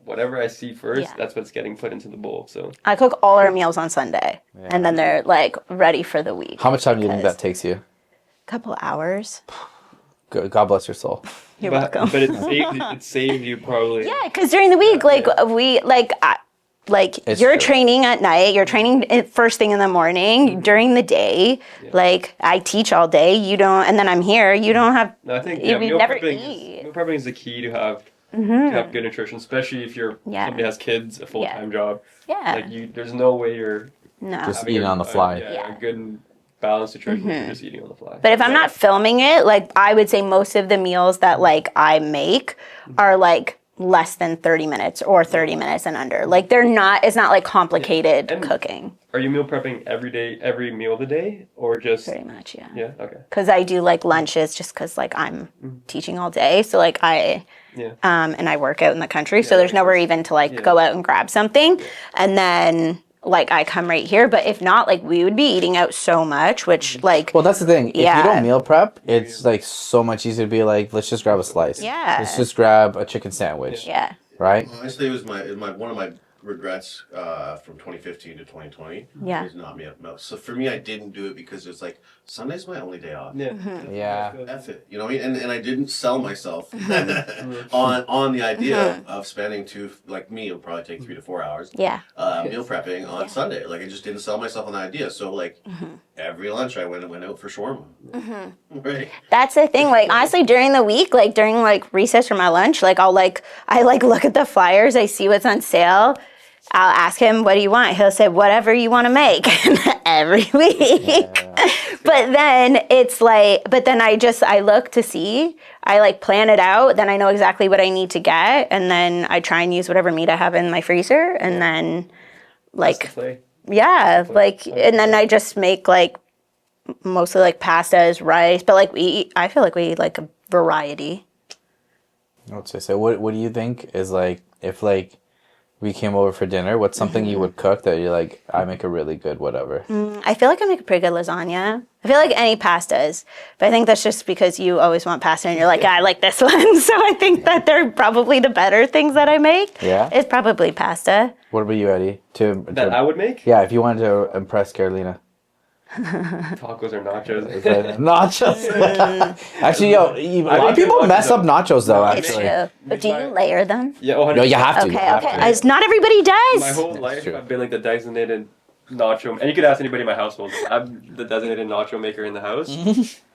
whatever I see first, that's what's getting put into the bowl. So I cook all our meals on Sunday and then they're like ready for the week. How much time do you think that takes you? Couple hours. God bless your soul. You're welcome. But it saves you probably. Yeah, because during the week, It's you're true. training at night, you're training first thing in the morning, during the day. Like I teach all day, you don't, and then I'm here. You don't have. No, I think we meal never prepping eat. meal prepping is the key to have good nutrition, especially if somebody has kids, a full time job. Yeah. Like there's no way you're No. Just having eating on the fly. a good balanced nutrition. If you're just eating on the fly. But if I'm not filming it, like I would say most of the meals that like I make are like less than 30 minutes or 30 minutes and under. Like it's not like complicated And cooking. Are you meal prepping every day, every meal of the day, or just? Pretty much, yeah. Yeah. Okay. Because I do like lunches just because like I'm teaching all day. So like and I work out in the country. So there's nowhere even to like go out and grab something. And then like I come right here. But if not, like we would be eating out so much, which like. Well, that's the thing. If you Yeah. don't meal prep, it's like so much easier to be like, let's just grab a slice. Yeah. Let's just grab a chicken sandwich. Yeah. Right? honestly, it was my one of my regrets from 2015 to 2020. Yeah. Is not meal. So for me, I didn't do it because it's like Sunday's my only day off. Yeah. Yeah. F it, you know what I mean? And I didn't sell myself on the idea of spending like me, it'll probably take 3 to 4 hours. Yeah. Meal prepping on Sunday. Like I just didn't sell myself on the idea. So like every lunch I went out for shawarma. Right. That's the thing. Like honestly, during the week, like during like recess or my lunch, like I look at the flyers, I see what's on sale. I'll ask him, what do you want? He'll say, whatever you want to make every week. But then it's like, I look to see, I like plan it out. Then I know exactly what I need to get. And then I try and use whatever meat I have in my freezer. And then like, yeah, like, and then I just make like mostly like pastas, rice. But like I feel like we eat like a variety. I would say so. What do you think is like, if like we came over for dinner, what's something you would cook that you're like, I make a really good whatever? I feel like I make a pretty good lasagna. I feel like any pastas, but I think that's just because you always want pasta and you're like, I like this one. So I think that they're probably the better things that I make. Yeah? It's probably pasta. What about you, Eddie? That I would make? Yeah, if you wanted to impress Carolina. Tacos or nachos. Nachos. Actually, a lot of people mess up nachos though, It's actually. true. But do you layer them? Yeah, 100%. No, you have to. Okay. Not everybody does. My whole life, true. I've been like the designated nacho, and you could ask anybody in my household. I'm the designated nacho maker in the house,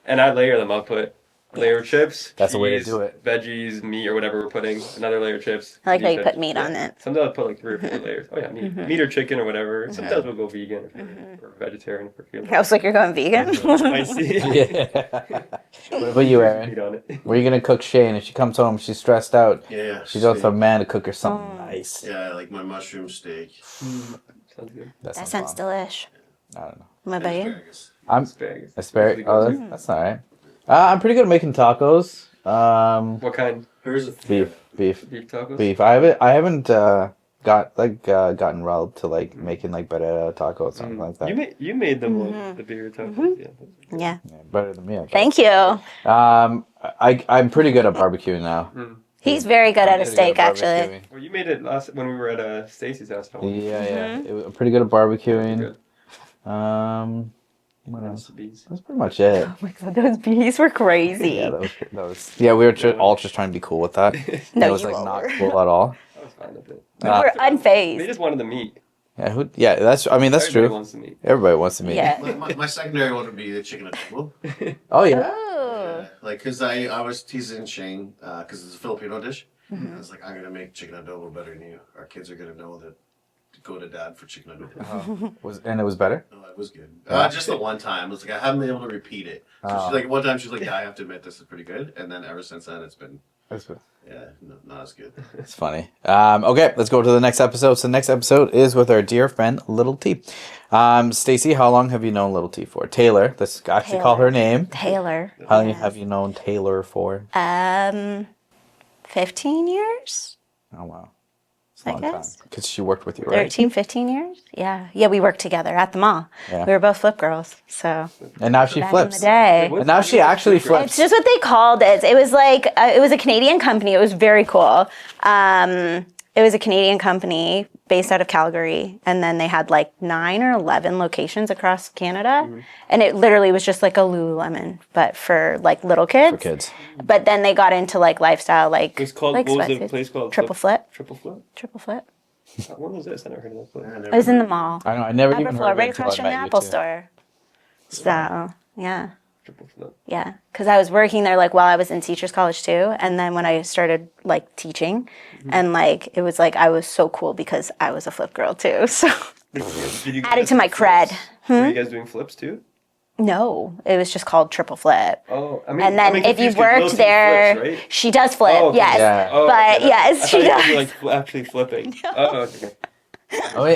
and I layer them. I'll put layer of chips. That's the way to cheese, do it. Veggies, meat, or whatever we're putting. Another layer of chips. I like how you chips. put meat on it. Sometimes I'll put like 3 or 4 layers. Oh yeah, meat or chicken or whatever. Sometimes we'll go vegan or vegetarian if we're feeling I was like, you're going vegan? spicy. Yeah. What about you, Aaron? Meat on it. Where are you gonna cook Shane? If she comes home, she's stressed out. Yeah. She goes to a man to cook her something nice. Yeah, like my mushroom steak. Sounds good. That sounds delish. I don't know. What about you? Asparagus. I'm Asparagus. asparagus. Oh, that's all right. I'm pretty good at making tacos. What kind? Here's a Beef. Beef tacos? Beef. I haven't gotten riled to like making like better taco or something like that. You made them the beer tacos. Yeah. Yeah. Yeah, better than me. I guess. Thank you. I'm pretty good at barbecuing now. He's very good at a Pretty steak, good at actually. Well, you made it when we were at Stacy's house. barbecuing. Yeah. I'm pretty good at barbecuing. Good. What else? Bees. That's pretty much it. Oh my god, those bees were crazy. Yeah, that was. Yeah, we were all just trying to be cool with that. No, it was you like all not were. cool at all. I was fine with it. We were They unfazed. just wanted the meat. Yeah, that's. I mean, that's Everybody true. wants the meat. Everybody wants to meet. Yeah. my secondary one would be the chicken adobo. Oh yeah. Oh. Like, cause I was teasing Shane, cause it's a Filipino dish. I was like, I'm gonna make chicken adobo better than you. Our kids are gonna know that. Go to dad for chicken adobo. And it was better. No, it was good. Just the one time. I was like, I haven't been able to repeat it. So she's like, one time she's like, yeah, I have to admit this is pretty good. And then ever since then, it's been Yeah, not as good. It's funny. Okay, let's go to the next episode. So the next episode is with our dear friend Little T. Stacy, how long have you known Little T for? Taylor. Let's actually call her name. Taylor. How long have you known Taylor for? 15 years? Oh wow, it's a I long time. guess. Because she worked with you, right? 13, 15 years? Yeah. Yeah, we worked together at the mall. Yeah. We were both flip girls. So And now she back flips. in the day. And now she actually It's flips. just what they called it. It was like, it was a Canadian company. It was very cool. It was a Canadian company based out of Calgary. And then they had like 9 or 11 locations across Canada. And it literally was just like a Lululemon, but for like little kids. For kids. But then they got into like lifestyle, like, It's called, like what was the sweatsuits. place called? Triple Flip. Triple Flip? Triple Flip. What was this? I never heard of that place. It was in the mall. I know. I never even Upper heard floor, of it right until across I from met the you Apple two. store. So, yeah. Triple Flip. Yeah, because I was working there like while I was in teachers college too, and then when I started like teaching, and like it was like I was so cool because I was a flip girl too. So Did you added guys to my do flips? cred. Were you guys doing flips too? No, it was just called Triple Flip. Oh, I mean, And then if you confused 'cause worked Lucy there, flips, right? she does flip. Oh, okay. Yes, Yeah. Oh, but okay. yes, I she thought does. you were like actually flipping. Oh, okay.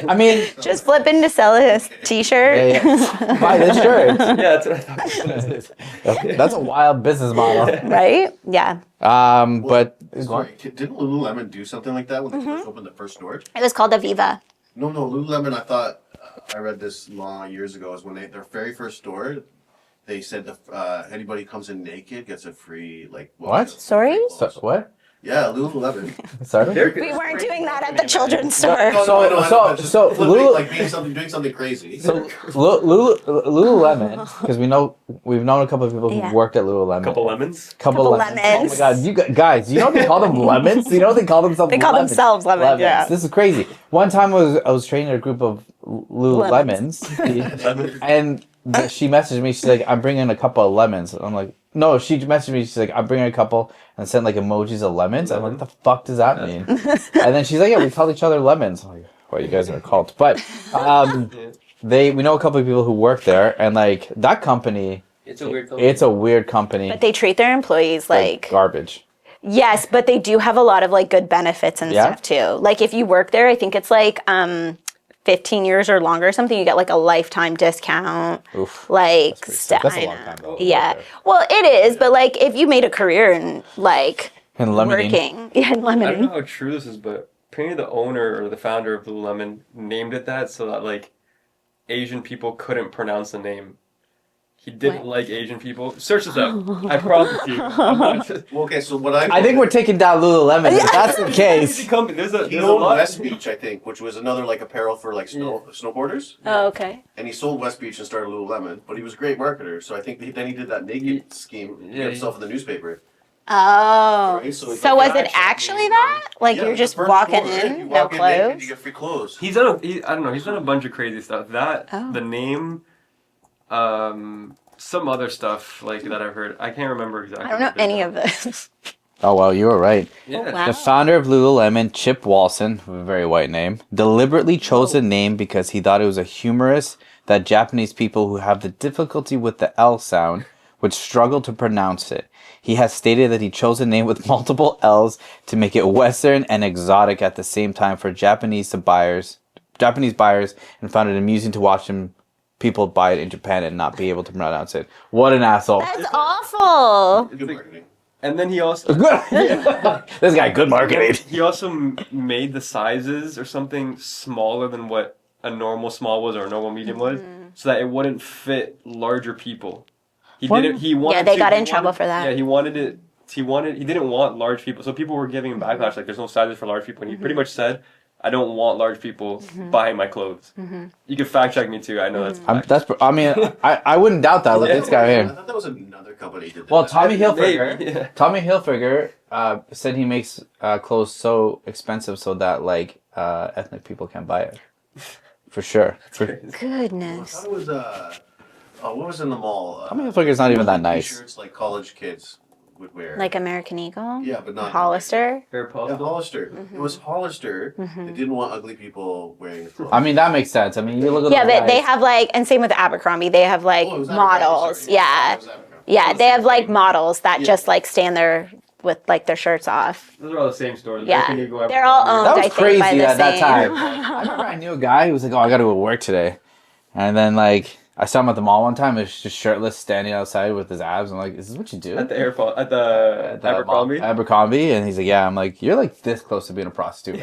I mean, Just flipping to sell a T-shirt. yeah. Buy this shirt. Yeah, that's what I thought. That's a wild business model. Right? Yeah. But Sorry, didn't Lululemon do something like that when they first opened the first store? It was called Aviva. No, Lululemon. I thought I read this long years ago. Is when their very first store, they said anybody comes in naked gets a free like. What? Sorry? so, what? Yeah, Lululemon. Sorry. We weren't doing that at the children's store. So Lulu, like doing something crazy. So Lululemon, because we've known a couple of people who Yeah. worked at Lululemon. Couple lemons. Couple lemons. Oh my lemons. god, guys, you know they call them lemons? You know they call themselves They call lemons? themselves lemons, yeah. This is crazy. One time I was training a group of Lululemons, and she messaged me. She's like, "I'm bringing a couple of lemons." I'm like, "No." She messaged me. She's like, "I'm bringing a couple," and sent like emojis of lemons. I'm like, "What the fuck does that mean?" And then she's like, "Yeah, we call each other lemons." I'm like, "Well, you guys are a cult," but we know a couple of people who work there, and like that company. It's a weird company. It's a weird company. But they treat their employees like garbage. yes, but they do have a lot of like good benefits and Yeah? stuff too. Like if you work there, I think it's like 15 years or longer or something, you get like a lifetime discount. Oof. Like That's pretty sick. That's a long time though. Yeah. Well, it is, but like if you made a career in like And lemoning. working, yeah, in I don't know lemoning. how true this is, but apparently the owner or the founder of Lululemon named it that so that like Asian people couldn't pronounce the name. He didn't What? like Asian people. Search this up. I promise you. I'm not just- Well, okay, so what I think we're taking down Lululemon. If that's the Crazy case. company. There's he a owned lot. West Beach, I think, which was another like apparel for like snowboarders. Oh, okay. And he sold West Beach and started Lululemon, but he was a great marketer. So I think then he did that naked scheme to Yeah, get himself in the newspaper. Oh. Right, so it's So like was it actually that? Like Yeah, you're the just first walking store, right? in, You no walk in naked, clothes? you get free clothes. He's done. I don't know. He's done a bunch of crazy stuff. That Oh. the name, some other stuff like that I've heard. I can't remember exactly. I don't know what they any are. of this. Oh well, you were right. Yeah. wow. The founder of Lululemon, Chip Walson, a very white name, deliberately chose the name because he thought it was a humorous that Japanese people who have the difficulty with the L sound would struggle to pronounce it. He has stated that he chose a name with multiple L's to make it Western and exotic at the same time for Japanese buyers, and found it amusing to watch people buy it in Japan and not be able to pronounce it. What an asshole! That's awful. Good marketing. And then he also This guy, good marketing. he also made the sizes or something smaller than what a normal small was or a normal medium was, so that it wouldn't fit larger people. He didn't. He wanted. Yeah, they to- got he in trouble wanted- for that. Yeah, he wanted it. He didn't want large people, so people were giving him backlash. Like, there's no sizes for large people, and he pretty much said, "I don't want large people buying my clothes." You can fact check me too. I know that's. I wouldn't doubt that with Yeah. this guy I here. thought that was another company that did that. Well, Tommy Maybe, Hilfiger. yeah. Tommy Hilfiger said he makes clothes so expensive so that like ethnic people can buy it. For sure. I Goodness. thought it was what was in the mall? Tommy Hilfiger's not even that nice. T-shirts like college kids would wear. Like American Eagle? Yeah, but not Hollister? Very Yeah, possible. Hollister. It was Hollister. They didn't want ugly people wearing the clothes. I mean, that makes sense. I mean, you look at Yeah, those but they guys. have like, and same with Abercrombie, they have like Oh, it was Abercrombie, models. sorry. Yeah. It was Abercrombie. Yeah, they have like models that Yeah. just like stand there with like their shirts off. Those are all the same stores. Yeah. Everything you go They're all Abercrombie. owned, That I was think, crazy by the at that same. time. I remember I knew a guy who was like, "Oh, I got to go to work today," and then like I saw him at the mall one time. He was just shirtless, standing outside with his abs. I'm like, "Is this what you do?" At the Abercrombie. Abercrombie, and he's like, "Yeah." I'm like, "You're like this close to being a prostitute."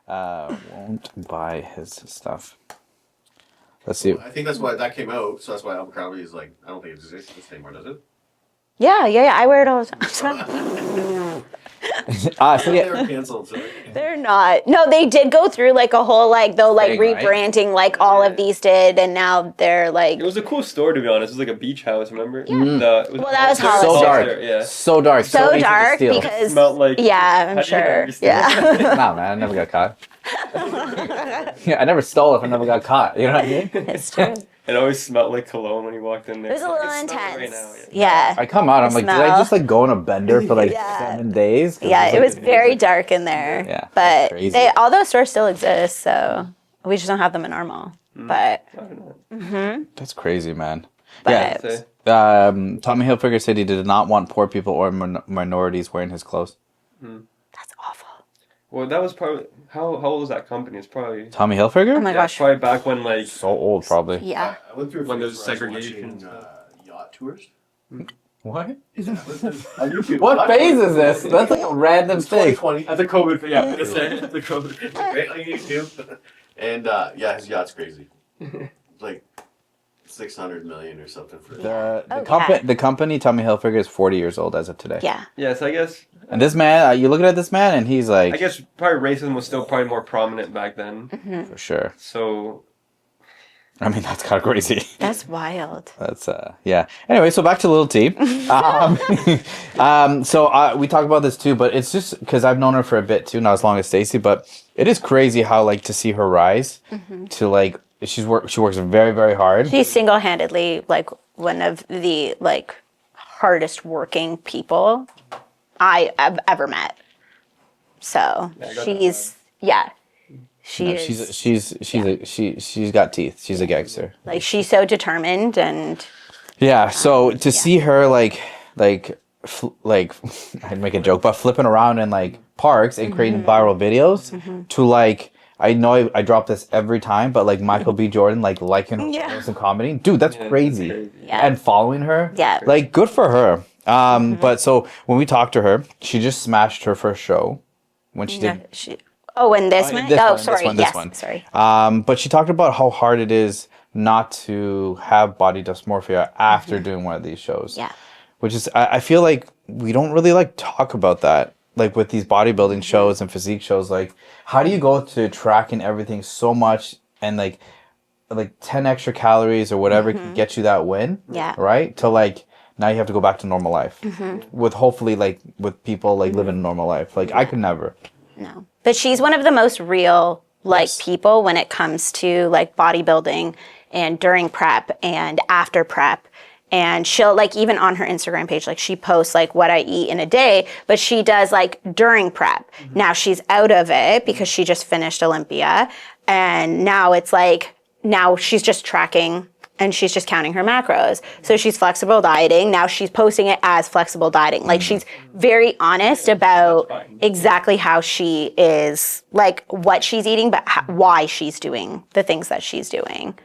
Won't buy his stuff. Let's see. I think that's why that came out. So that's why Abercrombie is like, I don't think it exists anymore, does it? Yeah. I wear it all the time. So They yeah, were canceled. So. They're not. No, they did go through like a whole like though like Thing, right? rebranding like all of these did, and now they're like. It was a cool store, to be honest. It was like a beach house, remember? Yeah. Well, that was so Hollister. dark, Yeah. so dark, So easy to dark steal. because Smelled like. yeah, How I'm do you sure. understand? Yeah, Nah, man, I never got caught. Yeah, I never stole if I never got caught. You know what I mean? it's true. It always smelled like cologne when you walked in there. It was a little It smells intense. right now, Yeah. I come out, I'm like, did I Smell. just like go on a bender for like Yeah. 7 days? 'Cause Yeah, it's, it like, was very dark in there. Yeah, But crazy. all those stores still exist, so we just don't have them in our mall. But I don't know. That's crazy, man. But- Yeah. Say, Tommy Hilfiger said he did not want poor people or minorities wearing his clothes. that's awful. well, that was probably how old was that company? It's probably Tommy Hilfiger? Oh my yeah, gosh. probably back when like So old, probably. Yeah. I went through a When phase there's where I was segregation. watching, yacht tours. What? On YouTube. What phase is this? That's like a random It's thing. 2020. at the COVID. Yeah, I'm gonna say at the COVID. Right on YouTube. And yeah, his yacht's crazy. Like 600 million or something for The company Tommy Hilfiger is 40 years old as of today. Yeah. Yeah, so I guess And this man, you're looking at this man, and he's like, I guess probably racism was still probably more prominent back then. for sure. So I mean, that's kind of crazy. That's wild. That's yeah. Anyway, so back to Little T. So we talked about this too, but it's just because I've known her for a bit too, not as long as Stacy. But it is crazy how like to see her rise to like she works very very hard. She's single-handedly like one of the like hardest working people I've ever met. So Yeah, I got she's she No, is she's got teeth. She's a gangster. like she's so determined and Yeah. So to see her like I'd make a joke, but flipping around in like parks and creating viral videos to like. I know I drop this every time, but like Michael B. Jordan, like liking her Yeah. videos and commenting, dude, that's Yeah, crazy. that's crazy. Yeah. And following her, Yeah. like good for her. But so when we talked to her, she just smashed her first show when she did. and this one? this Oh, one, this sorry. one, this Yes, one. sorry. But she talked about how hard it is not to have body dysmorphia after doing one of these shows. Yeah. Which is, I feel like we don't really like talk about that. Like with these bodybuilding shows and physique shows, like how do you go to tracking everything so much and like 10 extra calories or whatever can get you that win? Yeah. Right? To like, now you have to go back to normal life. With hopefully like with people like living a normal life. Like I could never. No. But she's one of the most real like Yes. people when it comes to like bodybuilding and during prep and after prep. And she'll like even on her Instagram page, like she posts like what I eat in a day, but she does like during prep. Now she's out of it because she just finished Olympia. And now it's like, now she's just tracking and she's just counting her macros. So she's flexible dieting. Now she's posting it as flexible dieting. Like she's very honest about exactly how she is, like what she's eating, but why she's doing the things that she's doing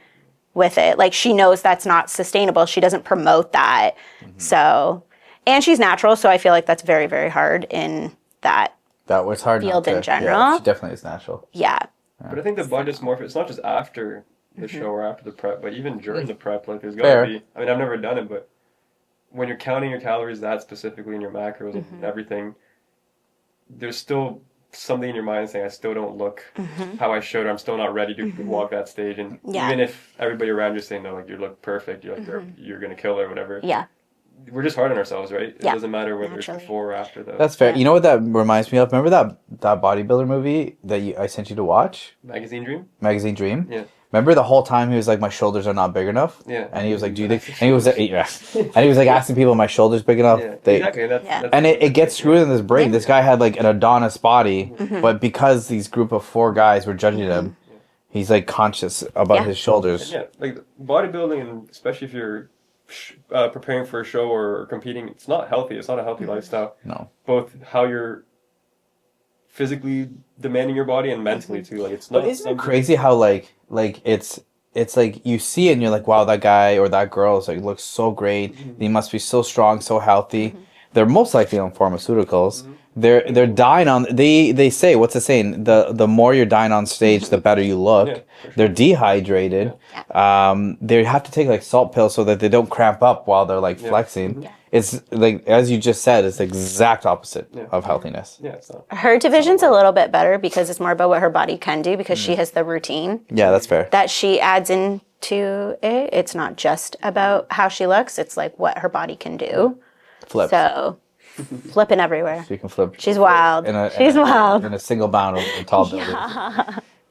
with it. Like she knows that's not sustainable. She doesn't promote that. So, and she's natural. So I feel like that's very, very hard in that. That was hard. Field not to- in general. Yeah, she definitely is natural. Yeah. But I think the body dysmorphia, it's not just after the show or after the prep, but even during the prep, like there's Fair. gotta be, I mean, I've never done it, but when you're counting your calories that specifically in your macros and everything, there's still something in your mind saying, I still don't look how I should, or I'm still not ready to walk that stage. And Yeah. even if everybody around you's saying, no, like you look perfect, you're like, you're going to kill her or whatever. Yeah. We're just hard on ourselves, right? It Yeah. doesn't matter whether Naturally. it's before or after the That's fair. Yeah. You know what that reminds me of? Remember that bodybuilder movie that I sent you to watch? magazine dream. Magazine Dream? Yeah. Remember the whole time he was like, my shoulders are not big enough? Yeah. And he was like, do you think? And he was like, yeah. And he was like asking people, my shoulders big enough? Yeah, They, exactly. That's, Yeah. that's And it gets screwed in his brain. This guy had like an Adonis body, but because these group of 4 guys were judging him, he's like conscious about Yeah. his shoulders. Yeah, like bodybuilding, and especially if you're preparing for a show or competing, it's not healthy. It's not a healthy lifestyle. No. Both how you're physically demanding your body and mentally too. Like it's not. But isn't it crazy how like it's like you see it and you're like, wow, that guy or that girl is like looks so great. He must be so strong, so healthy. They're most likely on pharmaceuticals. They're dying on. They say, what's the saying? The more you're dying on stage, the better you look. Yeah, for sure. They're dehydrated. They have to take like salt pills so that they don't cramp up while they're like flexing. It's like, as you just said, it's the exact opposite of healthiness. Yeah, it's not. Her division's a little bit better because it's more about what her body can do because she has the routine Yeah, that's fair. that she adds into it. It's not just about how she looks, it's like what her body can do. Flip. So, flipping everywhere. She can flip. She's wild. She's wild. In a single bound over a tall building.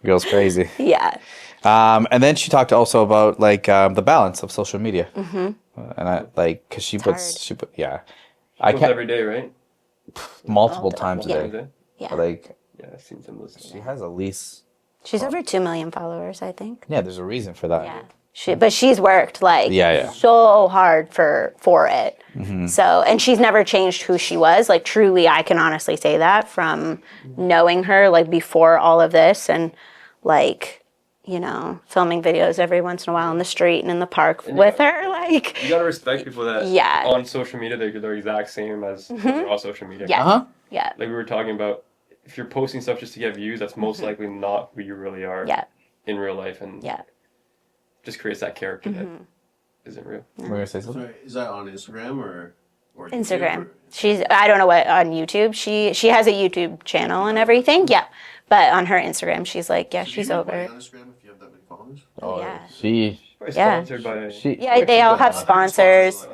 Girl's crazy. Yeah. And then she talked also about like the balance of social media. And I like because she hard. put I Post can't every day, right? multiple times a Yeah. day. Every day? Yeah. Like Yeah, I've seen some of those. she has at least She's over 2 million followers, I think. yeah. There's a reason for that. Yeah. But she's worked like Yeah. so hard for it. So, and she's never changed who she was. Like truly, I can honestly say that from knowing her like before all of this and like, you know, filming videos every once in a while in the street and in the park with her. Like, You gotta respect people that Yeah. on social media they're the exact same as they're on social media. yeah. Uh-huh. Yeah. Like we were talking about, if you're posting stuff just to get views, that's most likely not who you really are Yeah. in real life, and Yeah. just creates that character that isn't real. We're gonna say something. Sorry, is that on Instagram or YouTube, Instagram. or- She's I don't know what on YouTube. She has a YouTube channel and everything. Yeah. But on her Instagram, she's like, yeah, Do you she's make over money it. on Instagram if you have that many followers? Oh Yeah. She Probably Yeah. sponsored by. Yeah, they all have sponsors.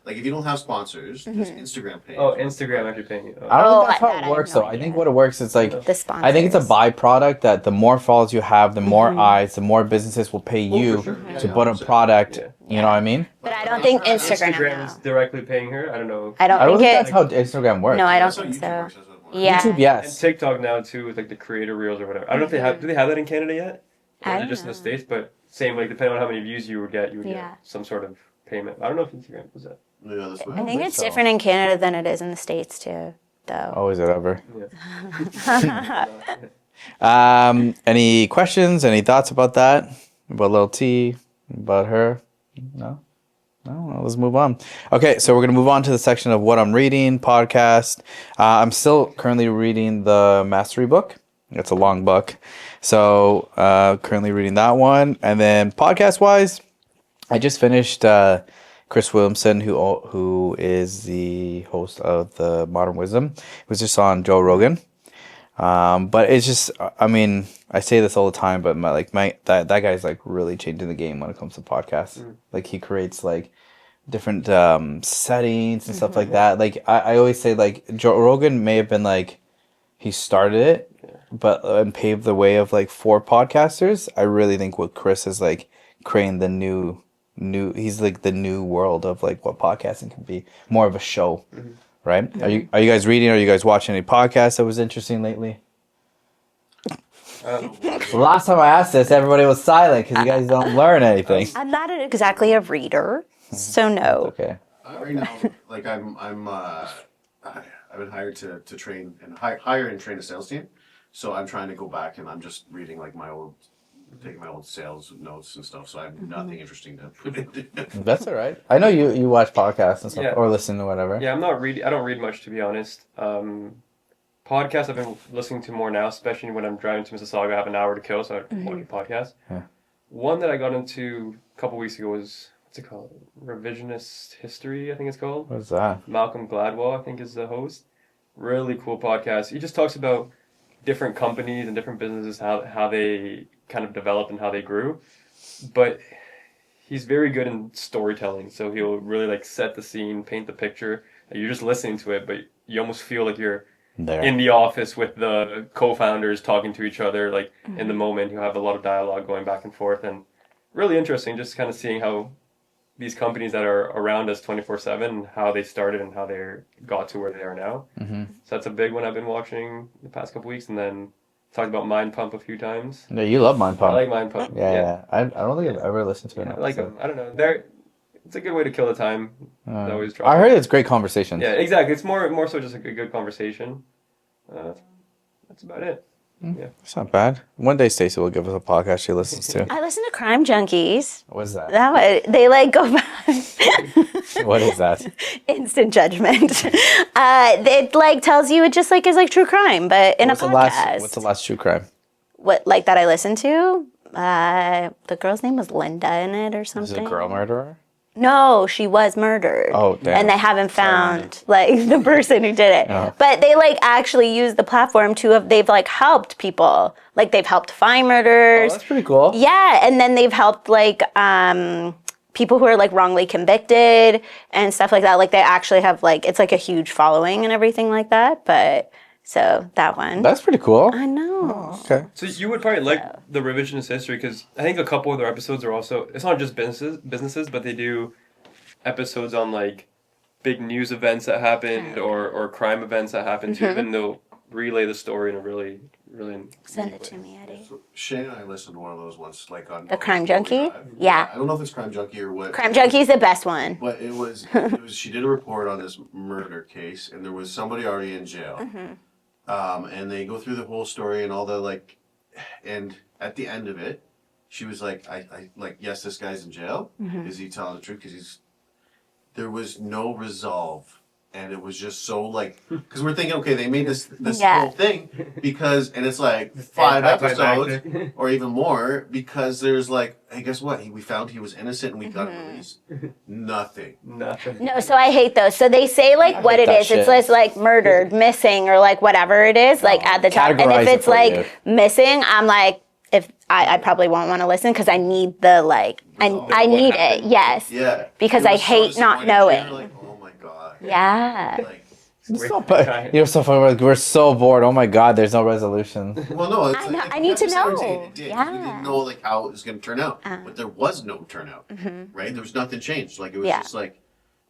Like if you don't have sponsors, does Instagram pay? Oh, Instagram actually paying you. I don't Oh, think that's that how I it have works no though. I idea. think what it works is like The sponsors. I think it's a byproduct that the more followers you have, the more eyes, the more businesses will pay you for sure. to Yeah, put a 100%. product. Yeah. You know what I mean? But I don't think Instagram. Instagram is no. directly paying her. I don't know. I don't I don't think think it. that's how Instagram works. No, I don't That's how think YouTube so. works, that's what it works. Yeah. YouTube, And yes. TikTok now too with like the creator reels or whatever. I don't know if they have. Do they have that in Canada yet? Or I is it don't just in the know. States? But same, like depending on how many views you would get, you would Yeah. get some sort of payment. I don't know if Instagram does that. Yeah, that's what I think it's so. different in Canada than it is in the States too, though. Oh, is it ever? Yeah. Any questions? Any thoughts about that? About Lil T? About her? No? No, let's move on. Okay, so we're going to move on to the section of what I'm reading, podcast. I'm still currently reading the Mastery book. It's a long book. So currently reading that one. And then podcast-wise, I just finished Chris Williamson, who is the host of the Modern Wisdom. It was just on Joe Rogan. But it's just, I mean, I say this all the time, but that guy's like really changing the game when it comes to podcasts. Like he creates like different settings and stuff like that. Like I always say like Joe Rogan may have been like, he started it, but and paved the way of like for podcasters. I really think what Chris is like creating the new he's like the new world of like what podcasting can be, more of a show. Right? Are you guys reading? Are you guys watching any podcasts that was interesting lately? Last time I asked this, everybody was silent because you guys don't learn anything. I'm not exactly a reader, so no. Okay. Right now, like I've been hired to train and hire and train a sales team. So I'm trying to go back and I'm just reading like taking my old sales notes and stuff. So I have nothing interesting to put into. That's all right. I know you watch podcasts and stuff Yeah. or listen to whatever. Yeah, I'm not reading. I don't read much, to be honest. Podcasts I've been listening to more now, especially when I'm driving to Mississauga. I have an hour to kill, so I watch a podcast. Yeah. One that I got into a couple weeks ago was, what's it called? Revisionist History, I think it's called. What's that? Malcolm Gladwell, I think, is the host. Really cool podcast. He just talks about different companies and different businesses, how they kind of developed and how they grew. But he's very good in storytelling, so he'll really like set the scene, paint the picture. You're just listening to it, but you almost feel like you're There. in the office with the co-founders talking to each other, like in the moment. You have a lot of dialogue going back and forth, and really interesting just kind of seeing how these companies that are around us 24/7, how they started and how they got to where they are now. Mm-hmm. So that's a big one I've been watching the past couple weeks, and then talked about Mind Pump a few times. No, you love Mind Pump. I like Mind Pump. Yeah. I don't think I've ever listened to it. I like them. I don't know. They're it's a good way to kill the time. I always try. I heard it's great conversation. Yeah, exactly. It's more so just a good conversation. That's about it. Yeah. It's not bad. One day Stacey will give us a podcast she listens to. I listen to Crime Junkies. What is that? That one, they like go back. What is that? Instant judgment. It like tells you it just like is like true crime, but in a podcast. What's the last true crime? What like that I listened to? The girl's name was Linda in it or Is something. it a girl murderer? No, she was murdered. Oh, damn. And they haven't found like the person who did it. Oh. But they like actually use the platform to have they've like helped people. Like they've helped find Oh, murders. that's pretty cool. Yeah, and then they've helped like people who are like wrongly convicted and stuff like that. Like they actually have like it's like a huge following and everything like that. But so that one. That's pretty cool. I know. Okay. So you would probably like the revisionist history because I think a couple of their episodes are also it's not just businesses, but they do episodes on like big news events that happened or crime events that happened too. Then they'll relay the story in a really Send it to me, Eddie. Shane and I listened to one of those once, like on The Crime Junkie? Yeah. I don't know if it's Crime Junkie or what. Crime Junkie's the best one. But it was she did a report on this murder case, and there was somebody already in jail. And they go through the whole story and all the like, and at the end of it, she was like, I like, yes, this guy's in jail. Is he telling the truth? Because there was no resolve. And it was just so like, because we're thinking, okay, they made this whole thing because, and it's like 5 episodes or even more because there's like, hey, guess what? We found he was innocent and we got him released. Nothing. No, so I hate those. So they say like what it that is. shit. It's just like murdered, missing, or like whatever it is, like at the top. And Categorize if it it's for like you. missing, I'm like, if I probably won't want to listen because I need the like, I need it. Yes. Yeah. Because It I was so hate not disappointing. knowing. You're like, oh my God. Yeah. Like, It's so funny. You're so funny. Like, we're so bored. Oh my God, there's no resolution. well, no, it's I like, know- it I need to kept us know. entertained. It did. Yeah. We didn't know like how it was going to turn out, but there was no turnout, right? There was nothing changed. Like it was Yeah. just like,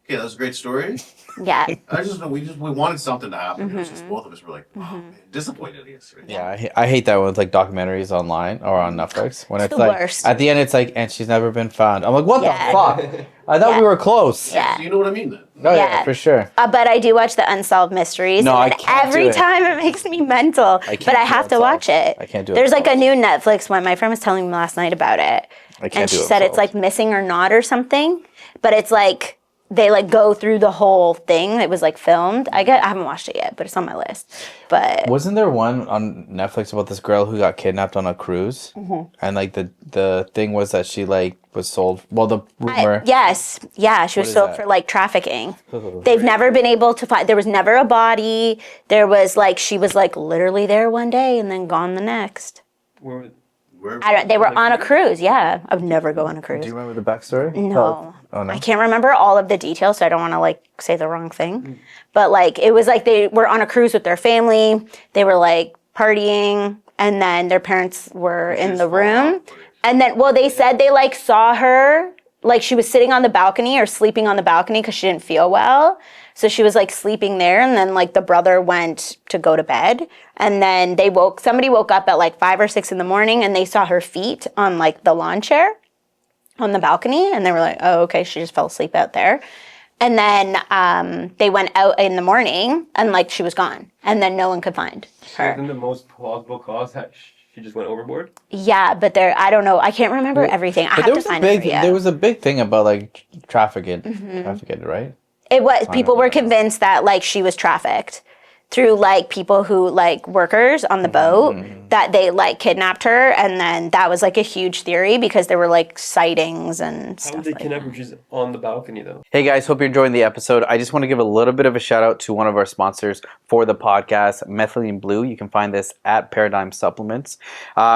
okay, that was a great story. Yeah. We wanted something to happen. It was just both of us were like, oh man, disappointed he is. Right? Yeah, I hate that with like documentaries online or on Netflix when it's the like worst. at the end it's like and she's never been found. I'm like, what Yeah. the fuck? I thought Yeah. we were close. Yeah. So you know what I mean then? Oh yeah, Yeah. for sure. But I do watch the Unsolved Mysteries. No, I and can't every do it. time it makes me mental. can't But I do have to Unsolved. watch it. I can't do There's like a Unsolved. new Netflix one. My friend was telling me last night about it. I can't And do she said it's Unsolved. like missing or not or something. But it's like they like go through the whole thing. It was like filmed. I haven't watched it yet, but it's on my list. But Wasn't there one on Netflix about this girl who got kidnapped on a cruise? And like the thing was that she like was sold. Well, the rumor. yes, yeah, she was is sold that? for like trafficking. They've never been able to find. There was never a body. There was like she was like literally there one day and then gone the next. Where They were on a cruise. Yeah, I would never go on a cruise. Do you remember the backstory? No. Oh no. I can't remember all of the details, so I don't want to like say the wrong thing. But like it was like they were on a cruise with their family. They were like partying, and then their parents were in the room. And then, well, they said they like saw her, like she was sitting on the balcony or sleeping on the balcony because she didn't feel well. So she was like sleeping there, and then like the brother went to go to bed, and then somebody woke up at like 5 or 6 in the morning, and they saw her feet on like the lawn chair on the balcony, and they were like, oh, okay, she just fell asleep out there. And then they went out in the morning, and like she was gone, and then no one could find her. Isn't the most plausible cause that she just went overboard? Yeah, but I don't know. I can't remember everything. I But have to find it for you. there was a big thing about like trafficking, right? It was people were convinced that like she was trafficked through like people who like workers on the boat that they like kidnapped her, and then that was like a huge theory because there were like sightings and How stuff would they like kidnap that. her? She's on the balcony though. Hey guys, hope you're enjoying the episode. I just want to give a little bit of a shout out to one of our sponsors for the podcast, Methylene Blue. You can find this at Paradigm Supplements.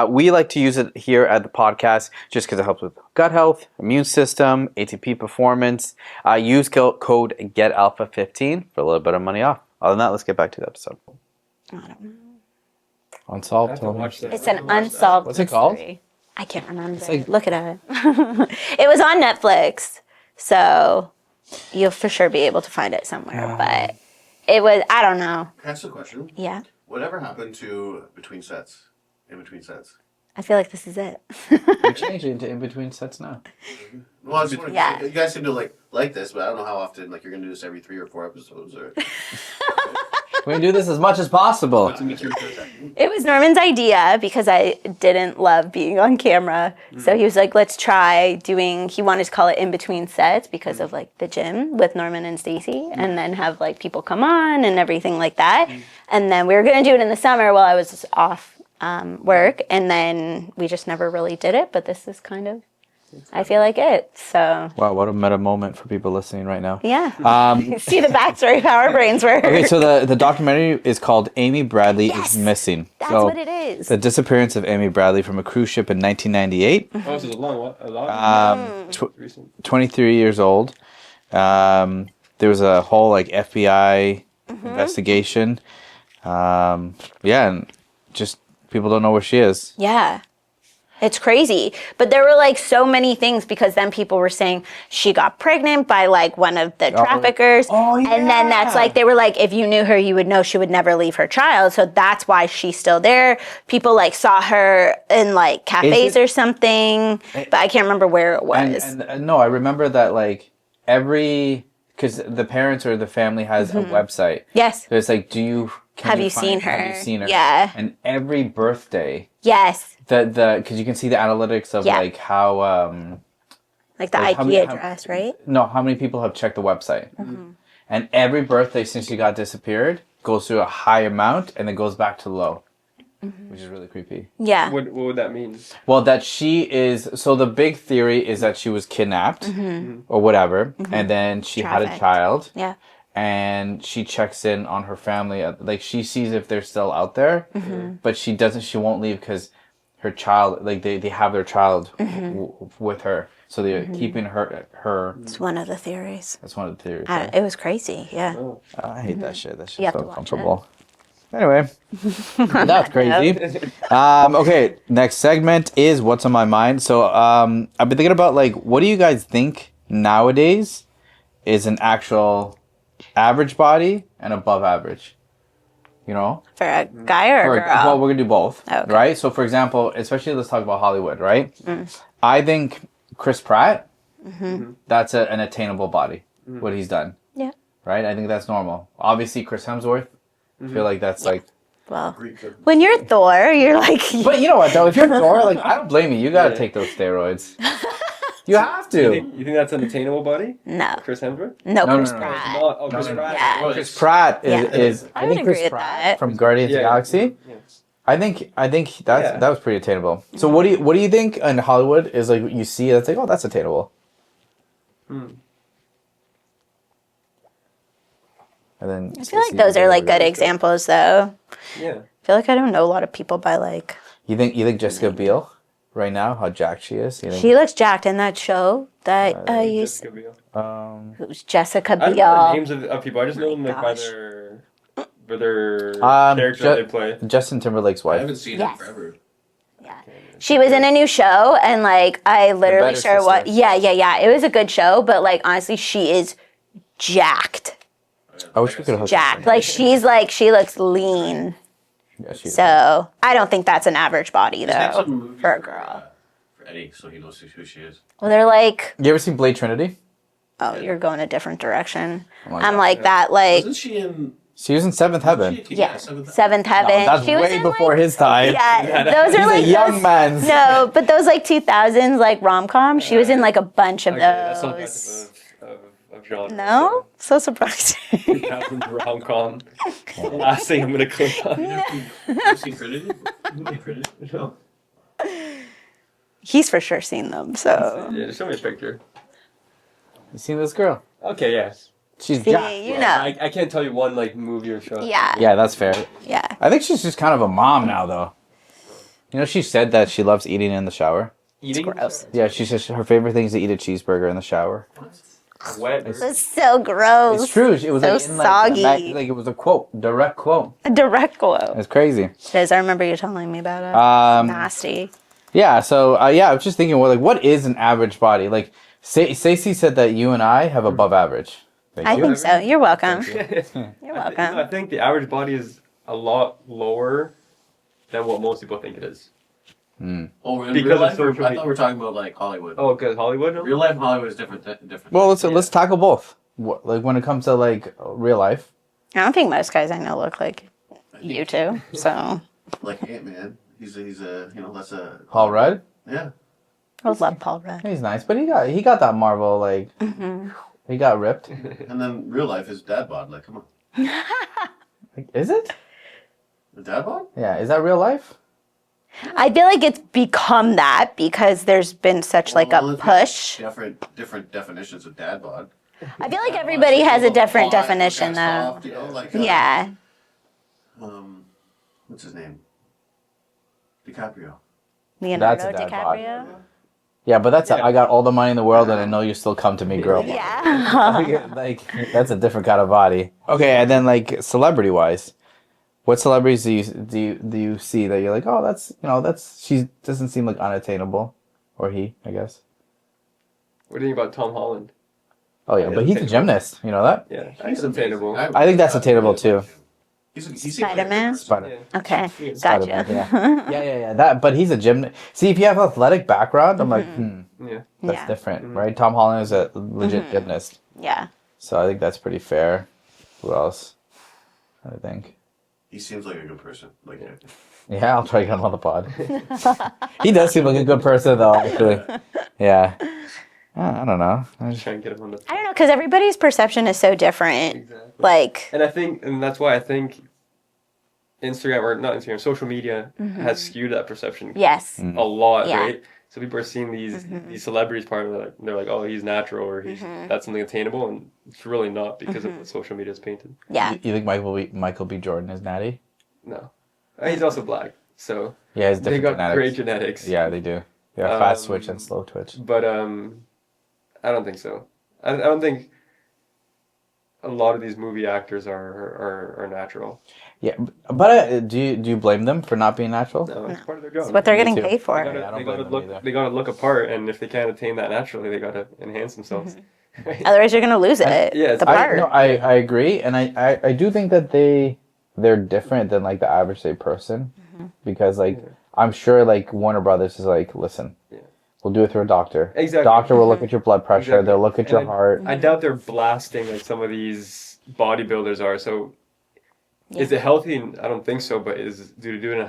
We like to use it here at the podcast just because it helps with gut health, immune system, ATP performance. Use code GETALPHA15 for a little bit of money off. Other than that, let's get back to the episode. I don't know. I Unsolved. have to watch that. It's an unsolved What's it called? mystery. I can't remember. like- Look it up. It was on Netflix, so you'll for sure be able to find it somewhere. But it was, I don't know. Can I ask a question? Yeah. Whatever happened to in between sets? I feel like this is it. We're changing to in between sets now. Well, I just wanted Yeah. you guys seem to like this, but I don't know how often like you're gonna do this every 3 or 4 episodes or. We can do this as much as possible. It was Norman's idea because I didn't love being on camera. So he was like, let's try doing, he wanted to call it in between sets because of like the gym with Norman and Stacy and then have like people come on and everything like that. And then we were going to do it in the summer while I was off work. And then we just never really did it. But this is kind of, I feel like it. So Wow, what a meta moment for people listening right now. yeah. See the backstory of how our brains work. Okay, so the documentary is called Amy Bradley Yes! is Missing. That's So, what it is. the disappearance of Amy Bradley from a cruise ship in 1998. Oh, this is a lot. Recent. 23 years old. There was a whole like FBI investigation. Yeah, and just people don't know where she is. Yeah. It's crazy. But there were like so many things because then people were saying she got pregnant by like one of the traffickers. Oh, And then that's yeah. like, they were like, if you knew her, you would know she would never leave her child. So that's why she's still there. People like saw her in like cafes it- or something, but I can't remember where it was. And no, I remember that like because the parents or the family has a website. Yes. So it's like, have you seen her? Have you seen her? Yeah. And every birthday, Yes. because you can see the analytics of Yeah. like how Like the Like, how IP many- address, right? how many people have checked the website. And every birthday since she got disappeared goes through a high amount and then goes back to low, which is really creepy. Yeah. What would that mean? Well, that she is, so the big theory is that she was kidnapped or whatever, and then she had a Trafficked. child, Yeah. and she checks in on her family. Like, she sees if they're still out there, but she won't leave because her child, like, they have their child with her. So they're keeping her. It's one of the theories. That's one of the theories. It was crazy. Yeah. I hate that shit. That You shit's have to so watch uncomfortable. Anyway, that's crazy. Okay, next segment is what's on my mind. So I've been thinking about like, what do you guys think nowadays is an actual average body and above average? You know, For a guy or a girl? well, we're gonna do both, Okay. right? So, for example, especially let's talk about Hollywood, right? I think Chris Pratt, that's an attainable body. What he's done, Yeah. right? I think that's normal. Obviously, Chris Hemsworth. I feel like that's like. Well, when you're Thor, you're like, But you know what though? If you're Thor, like I don't blame you. You gotta take those steroids. You have to. You think that's an attainable body? no, Chris Hemsworth? no, No, Chris no. Pratt. Not. Oh, Chris Pratt. Yeah. Chris Pratt Yeah. is I would think Chris agree with Pratt that. from Guardians of the Yeah. Galaxy. Yeah. I think Yeah. that was pretty attainable. So what do you think in Hollywood is like you see that's like, oh, that's attainable. And then I feel like those are like good examples, though. Yeah. I feel like I don't know a lot of people by like. You think Jessica Biel right now how jacked she is? You think, She looks jacked in that show that you. Jessica Biel. Who's Jessica I don't know the Biel? names of people. I just know them like by gosh. their character Ju- they play. Justin Timberlake's I wife. haven't seen Yes. it forever. She was in a new show, and like I literally Better started what. Sister. Yeah. It was a good show, but like honestly, she is jacked. I wish we could have Jacked. Like she looks lean. Yeah, she- So I don't think that's an average body Just name though some movies for a girl. For Eddie, so he knows who she is. Well, they're like, You ever seen Blade Trinity? oh, you're going a different direction. my I'm God. like that, like Wasn't she in? She was in Seventh Heaven. yeah, Seventh. Seventh Heaven. That's She was way in, before like, his time. yeah, those are He's like a young those, man. No, but those like 2000s like rom coms. She was in like a bunch of Okay, that's not those. of genre. No, so surprising. 2000 rom-com. The last thing I'm gonna click on. Have you seen Trinity? Trinity? No. He's for sure seen them. So Yeah, just show me a picture. You seen this girl? Okay, yes. She's see, jacked. you know, I can't tell you one like movie or show. yeah, Yeah, that's fair. yeah. I think she's just kind of a mom now, though. You know, she said that she loves eating in the shower. Eating? Gross. Yeah, she says her favorite thing is to eat a cheeseburger in the shower. Wet. That's so gross. It's true. It was So like, in, soggy. like it was a quote, direct quote. A direct quote. It's crazy. It is. I remember you telling me about it. Nasty. Yeah. So I was just thinking, well, like, what is an average body? Like, Stacey said that you and I have above average. Thank I you. think so. You're welcome. You're welcome. I think the average body is a lot lower than what most people think it is. Oh, in Because real of life, social I media. thought we were talking about like Hollywood. Oh, because Hollywood. No? Real life and Hollywood is different. Different. Well, things, let's tackle both. Like when it comes to like real life. I don't think most guys I know look like you two. So like Ant-Man. He's a that's a Paul Rudd. Yeah. I love Paul Rudd. He's nice, but he got that Marvel like he got ripped. And then real life is dad bod. Like, come on, Like, is it? the dad bod. Yeah, is that real life? I feel like it's become that because there's been such like Well, a it's got push. Different definitions of dad bod. I feel like everybody has a different definition though. Soft, like Yeah. What's his name? DiCaprio. Leonardo That's a dad bod. DiCaprio. Yeah, but that's I got all the money in the world and I know you still come to me, girl. Yeah. Like that's a different kind of body. Okay, and then like celebrity wise, what celebrities do you see that you're like, oh, that's she doesn't seem like unattainable, or he, I guess. What do you think about Tom Holland? Oh yeah, but he's a gymnast. You know that? Yeah, he's attainable. I think that's attainable too. He's Spider-Man? Spider. Okay. Spider-Man, Gotcha. yeah. That, but he's a gymnast. See, if you have athletic background, I'm like, Yeah. that's Yeah. different, right? Tom Holland is a legit gymnast, Yeah. so I think that's pretty fair. Who else? I think. He seems like a good person. Like, Yeah, I'll try to get him on the pod. He does seem like a good person, though. Actually, yeah. I don't know. Just trying to get him on the. I don't know, because everybody's perception is so different. Exactly. Like, And that's why I think Instagram, or not Instagram, social media has skewed that perception yes. a lot, Yeah. right? So people are seeing these celebrities part of it, they're like, oh, he's natural, or he's that's something attainable, and it's really not because of what social media is painted. Yeah. You think Michael B. Jordan is natty? No, he's also black, so Yeah, he's they different got genetics. great genetics. Yeah, they do. They have fast twitch and slow twitch. But I don't think so. I don't think a lot of these movie actors are natural. Yeah, but do you blame them for not being natural? No, it's part of their job. It's what they're getting too. paid for. Yeah, I don't They blame gotta them look. either. They gotta look apart, and if they can't attain that naturally, they gotta enhance themselves. Right? Otherwise, you're going to lose it. yeah, it's- the part. I agree, and I do think that they're different than like the average say person, because like I'm sure like Warner Brothers is like, listen, we'll do it through a doctor. Exactly. Doctor will look at your blood pressure. Exactly. They'll look at your And heart. I doubt they're blasting like some of these bodybuilders are. So, is it healthy? I don't think so. But do they do it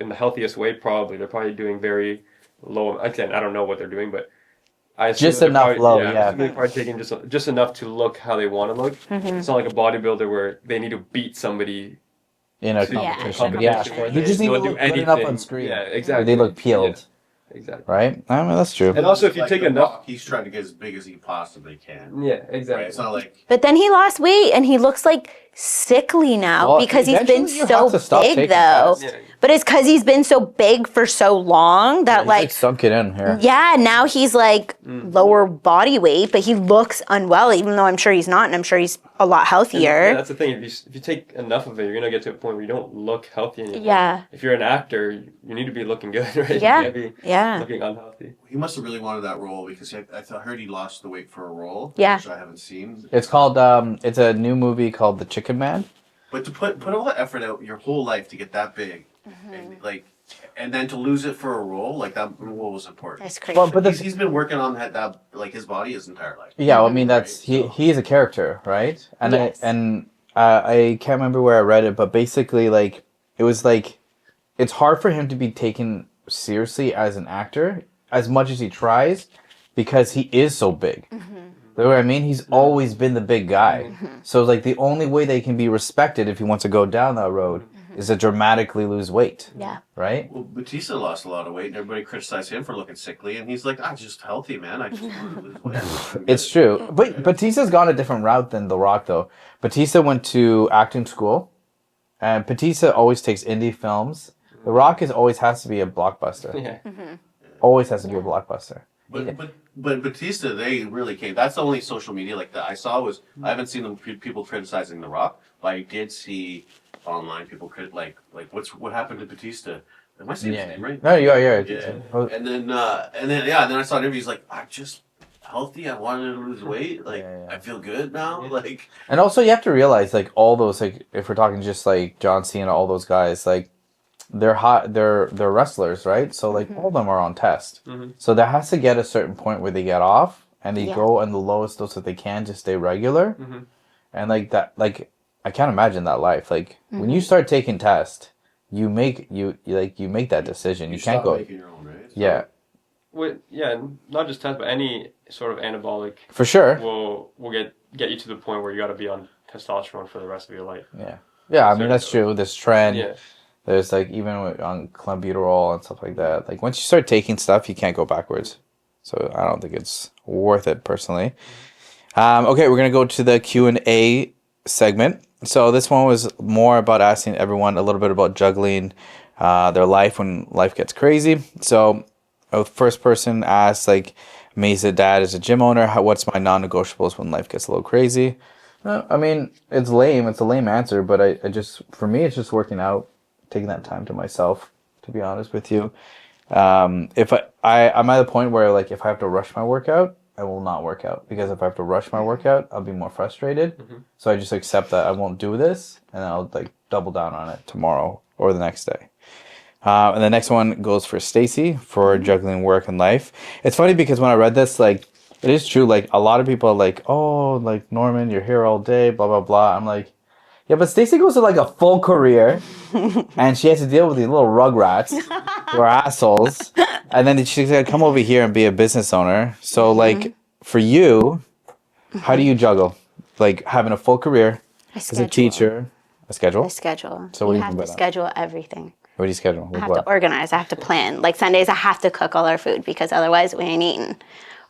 in the healthiest way? Probably. They're probably doing very low. Again, I don't know what they're doing, but I assume Just that they're enough probably, low, I yeah. assume they're probably taking just enough to look how they want to look. It's not like a bodybuilder where they need to beat somebody. In a to- competition, to yeah. where You they just need to don't do look good enough on anything. screen. Yeah, Where exactly. they look peeled, Yeah, exactly. right? I mean, that's true. And also, if you like take The enough, Rock, he's trying to get as big as he possibly can. yeah, Right? exactly. It's not like But then he lost weight and he looks like sickly now Well, because he's been eventually you so have to stop big taking though. tests. Yeah. But it's because he's been so big for so long that He's, like like sunk it in here. yeah, now he's like lower body weight, but he looks unwell, even though I'm sure he's not, and I'm sure he's a lot Yeah, healthier. that's the thing. If you take enough of it, you're gonna get to a point where you don't look healthy anymore. Yeah. If you're an actor, you need to be looking good, right? Yeah. You can't be Yeah. looking unhealthy. he must have really wanted that role because I heard he lost the weight for a role. Yeah. Which I haven't seen. It's called it's a new movie called The Chicken Man. But to put all the effort out your whole life to get that big, and then to lose it for a role, like that role was important. That's crazy. Well, but He's been working on that like his body his entire life. Yeah, well, I mean that's Right, so- he's a character, right? And Yes. I can't remember where I read it, but basically like it was like it's hard for him to be taken seriously as an actor as much as he tries because he is so big. You know what I mean? He's always been the big guy. So like the only way they can be respected if he wants to go down that road is to dramatically lose weight, yeah. right? Well, Batista lost a lot of weight, and everybody criticized him for looking sickly, and he's like, "I'm just healthy, man. I just want to lose weight." It's true. But Batista's gone a different route than The Rock, though. Batista went to acting school, and Batista always takes indie films. The Rock always has to be a blockbuster. Yeah. Always has to be a blockbuster. But Batista, they really came. That's the only social media like that I saw was I haven't seen them people criticizing The Rock, but I did see online people like what happened to Batista? Am I saying his name right? No, you are. Yeah. And then I saw interviews like I'm just healthy. I wanted to lose weight. Like Yeah. I feel good now. Like And also, you have to realize, like, all those, like, if we're talking just, like, John Cena, all those guys, like, they're wrestlers, right? So like all of them are on test. So there has to get a certain point where they get off and they Yeah. go on the lowest dose that they can to stay regular. And like that, like I can't imagine that life. Like when you start taking test, you make that decision. You can't stop go. making your own, right? Yeah, And not just test, but any sort of anabolic for sure. will get you to the point where you got to be on testosterone for the rest of your life. Yeah. I mean that's true. This trend. Yeah. There's like even on clenbuterol and stuff like that. Like once you start taking stuff, you can't go backwards. So I don't think it's worth it personally. Okay, we're gonna go to the Q&A segment. So this one was more about asking everyone a little bit about juggling their life when life gets crazy. So the first person asked, like, me as a dad, as a gym owner, what's my non-negotiables when life gets a little crazy? I mean, it's lame. It's a lame answer, but I just, for me, it's just working out, taking that time to myself, to be honest with you. If I'm at a point where, like, if I have to rush my workout, I will not work out, because if I have to rush my workout, I'll be more frustrated. So I just accept that I won't do this, and I'll like double down on it tomorrow or the next day. And the next one goes for Stacy for juggling work and life. It's funny because when I read this, like, it is true. Like a lot of people are like, "Oh, like Norman, you're here all day, blah blah blah." I'm like, yeah, but Stacy goes to like a full career, and she has to deal with these little rugrats who are assholes, and then she's gonna come over here and be a business owner. So like, for you, how do you juggle, like having a full career as a teacher, a schedule? A schedule. So what do you you have mean by to that? schedule everything. What do you schedule? I With have what? to organize. I have to plan. Like Sundays, I have to cook all our food because otherwise we ain't eating.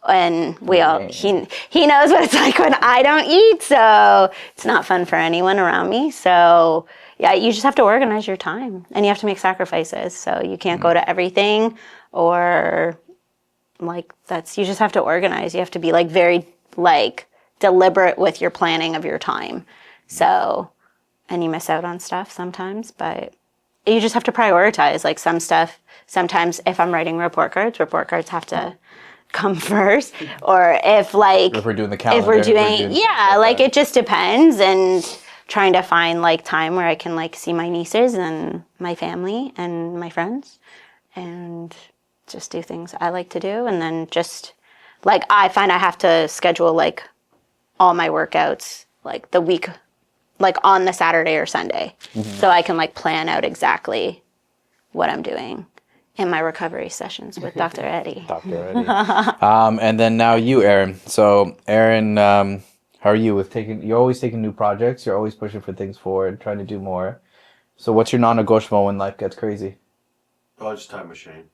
And he knows what it's like when I don't eat, so it's not fun for anyone around me. So yeah, you just have to organize your time, and you have to make sacrifices. So you can't go to everything, or like you just have to organize. You have to be like very like deliberate with your planning of your time. So, and you miss out on stuff sometimes, but you just have to prioritize. Like some stuff, sometimes if I'm writing report cards have to come first, or if If we're doing the calendar, like it just depends. And trying to find like time where I can like see my nieces and my family and my friends and just do things I like to do. And then just like I find I have to schedule like all my workouts like the week, like on the Saturday or Sunday, so I can like plan out exactly what I'm doing in my recovery sessions with Dr. Eddie. Dr. Eddie. And then now you, Aaron. So Aaron, how are you with you're always taking new projects. You're always pushing for things forward, trying to do more. So what's your non-negotiable when life gets crazy? Oh, just time machine.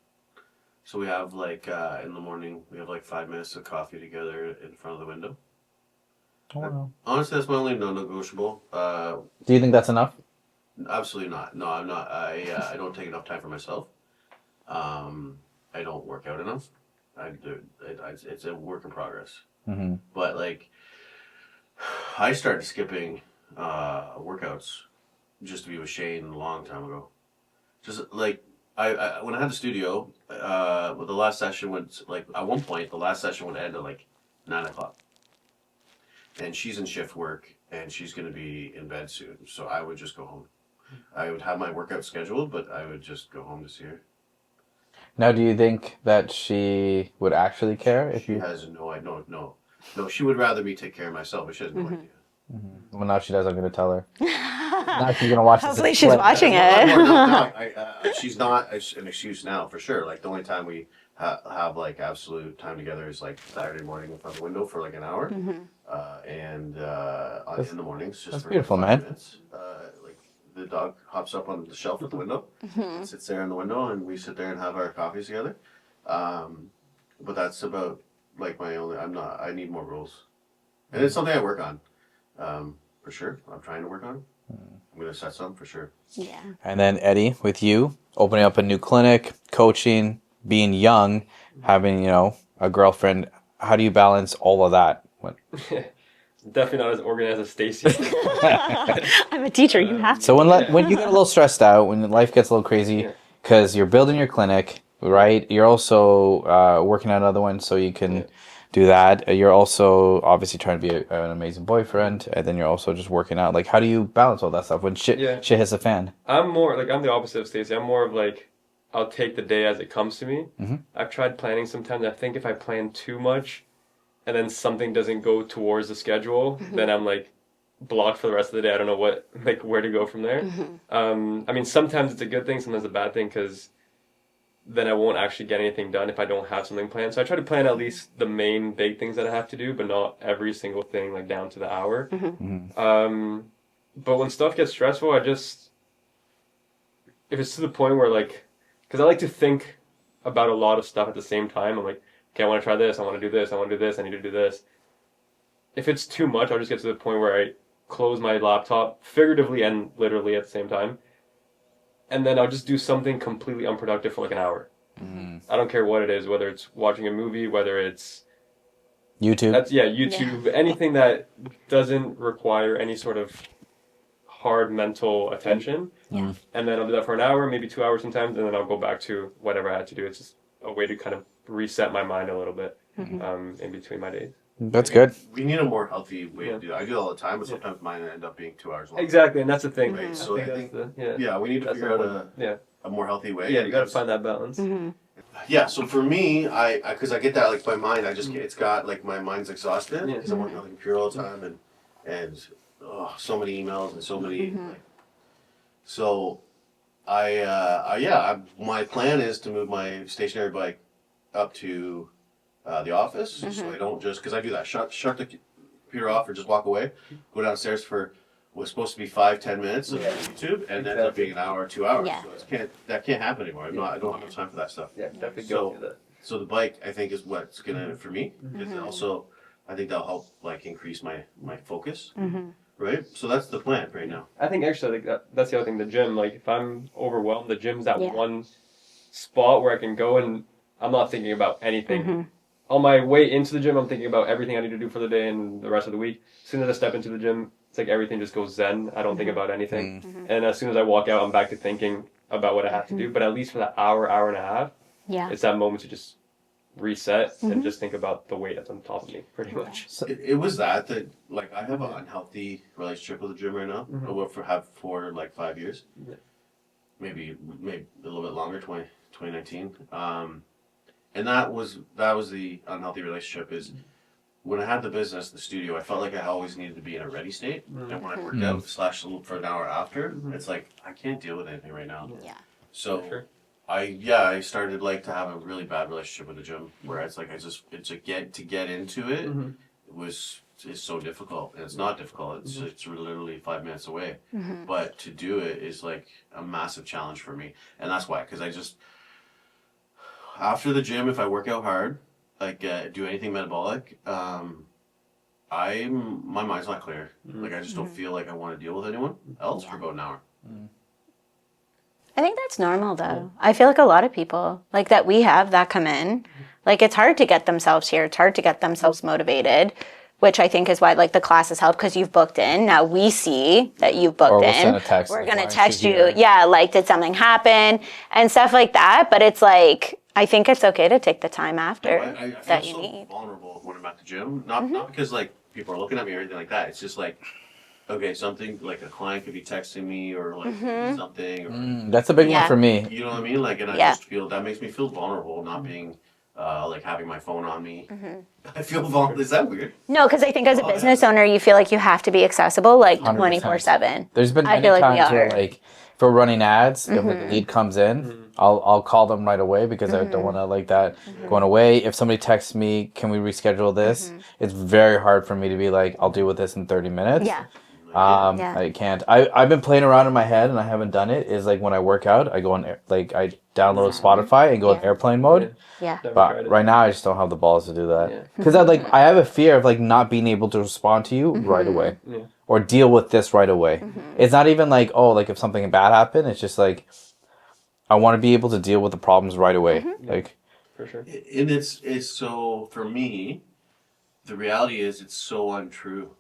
So we have like in the morning, we have like 5 minutes of coffee together in front of the window. Oh, wow. Honestly, that's my only non-negotiable. Do you think that's enough? Absolutely not. No, I'm not. I don't take enough time for myself. I don't work out enough. It's a work in progress. But like, I started skipping workouts just to be with Shane a long time ago. Just like I when I had the studio, the last session went like at one point the last session would end at like 9:00, and she's in shift work and she's gonna be in bed soon. So I would just go home. I would have my workout scheduled, but I would just go home to see her. Now, do you think that she would actually care if She you? has no. She would rather me take care of myself, but she has no idea. Well, now she does. I'm gonna tell her. Now she's gonna watch this. Hopefully she's clip. watching No, it. she's not an excuse now for sure. Like the only time we have like absolute time together is like Saturday morning in front of the window for like an hour, and in the mornings just that's for beautiful, like 5 man. minutes. Like the dog hops up on the shelf at the window, and sits there in the window, and we sit there and have our coffees together. But that's about like my only. I need more rules, and it's something I work on. For sure, I'm trying to work on. I'm gonna set some for sure. Yeah. And then Eddie, with you opening up a new clinic, coaching, being young, having a girlfriend. How do you balance all of that? Definitely not as organized as Stacy. I'm a teacher. You have to. So when you get a little stressed out, when life gets a little crazy, because you're building your clinic, right? You're also working on another one so you can do that. You're also obviously trying to be an amazing boyfriend, and then you're also just working out. Like, how do you balance all that stuff when shit hits the fan? I'm the opposite of Stacey. I'm more of like, I'll take the day as it comes to me. I've tried planning sometimes. I think if I plan too much and then something doesn't go towards the schedule, then I'm like blocked for the rest of the day. I don't know where to go from there. I mean, sometimes it's a good thing, sometimes it's a bad thing, because then I won't actually get anything done if I don't have something planned. So I try to plan at least the main big things that I have to do, but not every single thing like down to the hour. But when stuff gets stressful, if it's to the point where like, because I like to think about a lot of stuff at the same time. I'm like, okay, I want to try this, I want to do this, I want to do this, I need to do this. If it's too much, I'll just get to the point where I close my laptop, figuratively and literally at the same time, and then I'll just do something completely unproductive for like an hour. I don't care what it is, whether it's watching a movie, whether it's YouTube. YouTube, anything that doesn't require any sort of hard mental attention. And then I'll do that for an hour, maybe 2 hours sometimes, and then I'll go back to whatever I had to do. It's just a way to kind of reset my mind a little bit in between my days. That's good. We need a more healthy way to do that. I do it all the time, but sometimes mine end up being 2 hours long. Exactly, and that's the thing. Right, so I think we need to That's figure out a more healthy way. Yeah, you got to find that balance. Yeah, so for me, because I get that like my mind, it's got like my mind's exhausted because I'm working on the computer all the time and so many emails and so many so my plan is to move my stationary bike up to the office, so I don't just, because I do that, shut the computer off or just walk away, go downstairs for what's supposed to be 5-10 minutes of YouTube, and ends up being an hour or 2 hours. So that can't happen anymore. I don't have enough time for that stuff. Yeah, definitely go through that. So the bike, I think, is what's gonna for me. Because also, I think that'll help like increase my focus. Right. So that's the plan right now. I think actually that's the other thing. The gym, like if I'm overwhelmed, the gym's that one spot where I can go and I'm not thinking about anything. On my way into the gym, I'm thinking about everything I need to do for the day and the rest of the week. As soon as I step into the gym, it's like everything just goes zen. I don't think about anything. And as soon as I walk out, I'm back to thinking about what I have to do. But at least for that hour and a half, it's that moment to just reset and just think about the weight that's on top of me, pretty much. So it was that like I have an unhealthy relationship with the gym right now. I will have for like 5 years, maybe a little bit longer, 2019. And that was the unhealthy relationship. Is when I had the business, the studio, I felt like I always needed to be in a ready state. And when I worked out / for an hour after, it's like I can't deal with anything right now. So I started like to have a really bad relationship with the gym, where it's like to get into it is so difficult. And it's not difficult. It's literally 5 minutes away. But to do it is like a massive challenge for me, and that's why, because after the gym, if I work out hard, like do anything metabolic, my mind's not clear. Like I just don't feel like I want to deal with anyone else for about an hour. I think that's normal though. I feel like a lot of people like that we have that come in, like it's hard to get themselves here. It's hard to get themselves motivated, which I think is why like the classes help, because you've booked in. Now we see that you've booked we'll in. Send a text, we're like, going to text you. here? Yeah. Like, did something happen and stuff like that. But it's like, I think it's okay to take the time after I that feel you need. vulnerable when I'm at the gym. Not because like people are looking at me or anything like that. It's just like, okay, something like a client could be texting me or like something. Or, that's a big one for me. You know what I mean? Like, and I just feel that makes me feel vulnerable, not being like having my phone on me. I feel vulnerable. Is that weird? No, because I think as a business owner, you feel like you have to be accessible like 24/7. There's been many times where like if we're running ads, if like a lead comes in, I'll call them right away because I don't want to like that going away. If somebody texts me, can we reschedule this? It's very hard for me to be like, I'll deal with this in 30 minutes. I can't. I've been playing around in my head and I haven't done it. Is like when I work out, I go on I download Spotify and go in airplane mode. But right now I just don't have the balls to do that because I have a fear of like not being able to respond to you right away or deal with this right away. It's not even like like if something bad happened. It's just like I want to be able to deal with the problems right away. Like for sure. And it's so for me, the reality is it's so untrue.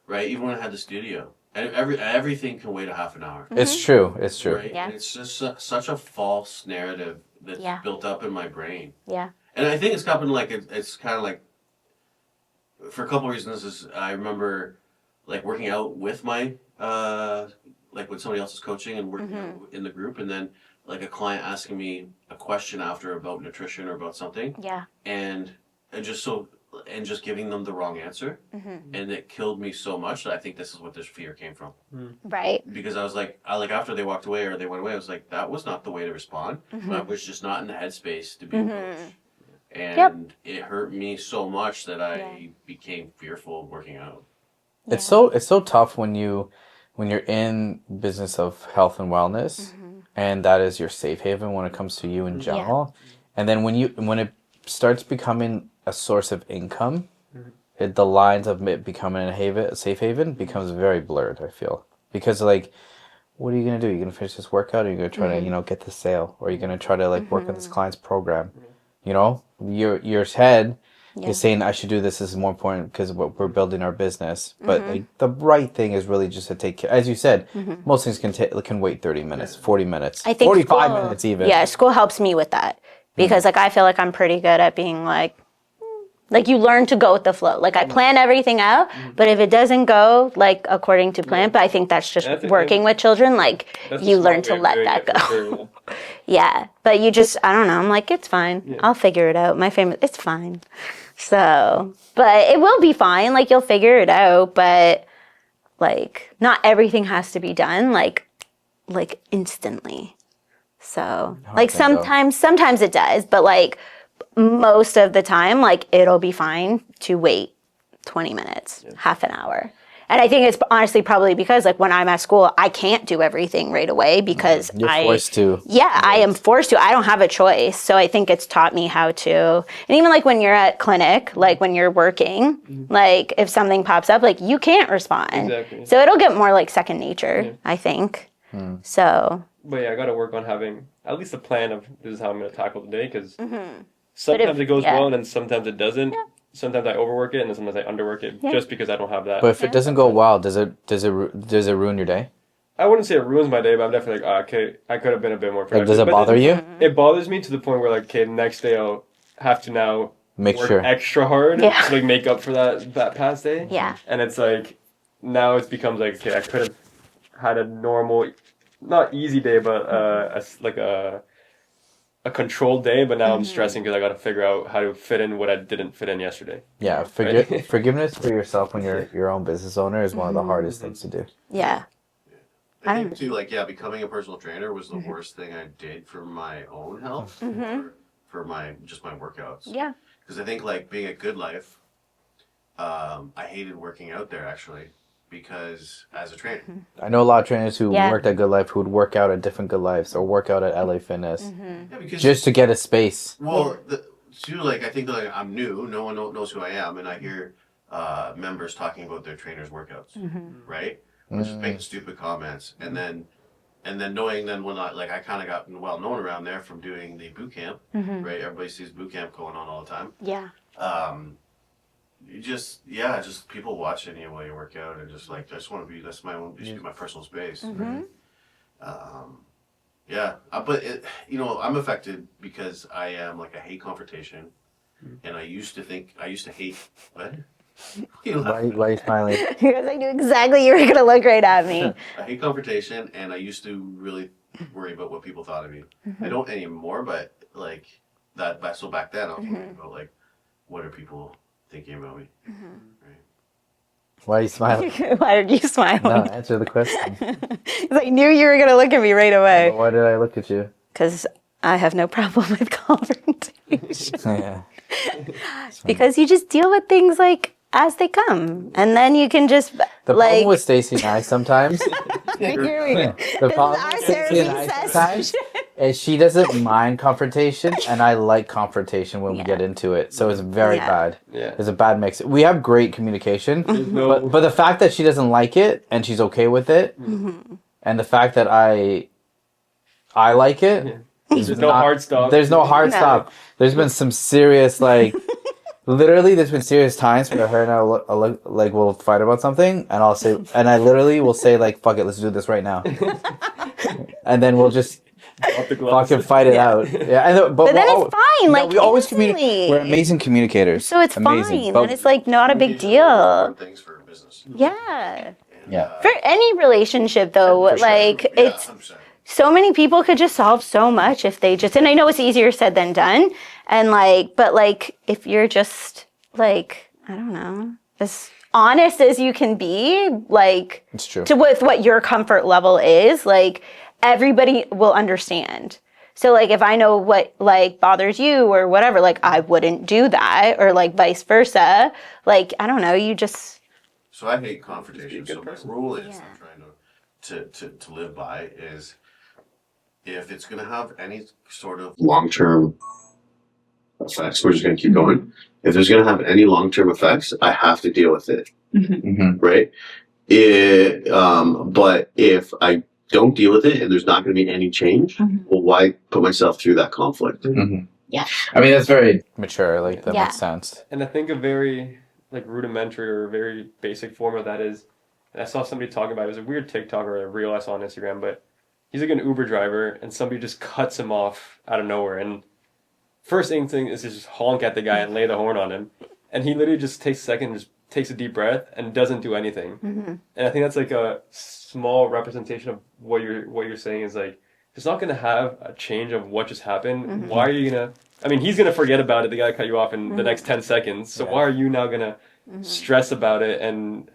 Right, even when I had the studio, and everything can wait a half an hour. It's true. It's true. Right? And it's just such a false narrative that's built up in my brain. And I think it's happened like it's kind of like for a couple of reasons. Is I remember like working out with my like when somebody else is coaching and working out in the group, and then like a client asking me a question after about nutrition or about something, Yeah. and just giving them the wrong answer, and it killed me so much that I think this is what this fear came from. Right. Because I was like, after they walked away or they went away, I was like, that was not the way to respond. I was just not in the headspace to be a coach. And it hurt me so much that I became fearful of working out. It's so tough when you're in business of health and wellness, and that is your safe haven when it comes to you in general. And then when it starts becoming a source of income, the lines of it becoming a safe haven becomes very blurred, I feel. Because like, what are you gonna do? You're gonna finish this workout, or you're gonna try to get the sale, or you're gonna try to like work on this client's program. Your head is saying I should do this. This is more important because we're building our business. But like, the right thing is really just to take care. As you said, most things can wait 30 minutes, 40 minutes, I think 45 minutes even. Yeah, school helps me with that because like I feel like I'm pretty good at being like you learn to go with the flow. Like I plan everything out, but if it doesn't go like according to plan, but I think that's just working with children. Like you learn to let that go. Sure, Yeah, but you just, I don't know, I'm like, it's fine. I'll figure it out. It's fine. So, but it will be fine. Like, you'll figure it out, but, like, not everything has to be done, like instantly. So, like, sometimes it does, but, like, most of the time, like, it'll be fine to wait 20 minutes, half an hour. And I think it's honestly probably because, like, when I'm at school, I can't do everything right away because You're forced to. Yeah, I am forced to. I don't have a choice. So I think it's taught me how to. And even, like, when you're at clinic, like, when you're working, like, if something pops up, like, you can't respond. Exactly. So it'll get more, like, second nature, I think. So. But yeah, I got to work on having at least a plan of this is how I'm going to tackle the day because sometimes it goes well and then sometimes it doesn't. Yeah. Sometimes I overwork it and then sometimes I underwork it just because I don't have that. But if it doesn't go well, does it ruin your day? I wouldn't say it ruins my day, but I'm definitely like, okay, I could have been a bit more productive. Like, does it bother you? It bothers me to the point where like, okay, next day I'll have to now work extra hard to like make up for that past day. Yeah. And it's like now it becomes like, okay, I could have had a normal, not easy day, but a controlled day, but now I'm stressing because I got to figure out how to fit in what I didn't fit in yesterday. Yeah, forgiveness for yourself when you're your own business owner is one of the hardest things to do. Yeah. I think too, like, becoming a personal trainer was the worst thing I did for my own health, for my workouts. Yeah. Because I think, like, being at Good Life, I hated working out there actually. Because as a trainer, I know a lot of trainers who worked at Good Life who would work out at different Good Lives or work out at LA Fitness just to get a space. Well, I think like I'm new. No one knows who I am, and I hear members talking about their trainers' workouts, right? Or just making stupid comments, and then knowing when I kind of got well known around there from doing the boot camp, right? Everybody sees boot camp going on all the time. Yeah. You just people watching you while you work out and just like I just want to be that's my own my personal space. Right? But I'm affected because I am like I hate confrontation, and I used to hate what. Why are you smiling? Because I knew exactly you were gonna look right at me. I hate confrontation, and I used to really worry about what people thought of me. I don't anymore, but like that. So back then, I was worrying about like what are people thinking about me. Right. Why are you smiling? Why are you smiling? No, answer the question. Because I knew you were going to look at me right away. Why did I look at you? Because I have no problem with confrontation. Yeah. Because you just deal with things like as they come. And then you can just The problem with Stacey and I sometimes Here we go. The problem with Stacey and I sometimes is she doesn't mind confrontation, and I like confrontation when we get into it. So it's very bad. Yeah. It's a bad mix. We have great communication, but the fact that she doesn't like it and she's okay with it, and the fact that I like it, there's no hard stop. There's no hard stop. There's been some serious literally, there's been serious times where her and I will fight about something, and I literally will say like, "Fuck it, let's do this right now," and then we'll just Off the gloves. fucking fight it out. Yeah, I know, But then we'll it's fine. Like we always instantly. communicate. We're amazing communicators. So it's amazing. fine. But And it's like not a big Communication is one of the deal. important things for business. Yeah. And, Yeah. For any relationship though, For sure. like yeah, it's 100%. so many people could just solve so much if they just, and I know it's easier said than done. And like, but like if you're just like, I don't know, as honest as you can be, like It's true. with what your comfort level is, like everybody will understand. So like if I know what like bothers you or whatever, like I wouldn't do that, or like vice versa. Like, I don't know, you just So I hate confrontation. Just be a So good my person. rule is Yeah. I'm trying to live by is if it's going to have any sort of long-term effects, we're just going to keep going. If there's going to have any long-term effects, I have to deal with it, Mhm. right? But if I don't deal with it and there's not going to be any change, well, why put myself through that conflict? Mhm. Yeah. I mean, that's very mature. Like that Yeah. makes sense. And I think a very like rudimentary or very basic form of that is, and I saw somebody talking about it, was a weird TikTok or a reel I saw on Instagram, but he's like an Uber driver and somebody just cuts him off out of nowhere, and first instinct is to just honk at the guy and lay the horn on him, and he literally just takes a second, just takes a deep breath and doesn't do anything. And I think that's like a small representation of what you're saying is like, it's not going to have a change of what just happened. Why are you going to, I mean, he's going to forget about it. The guy cut you off in the next 10 seconds. So why are you now going to stress about it and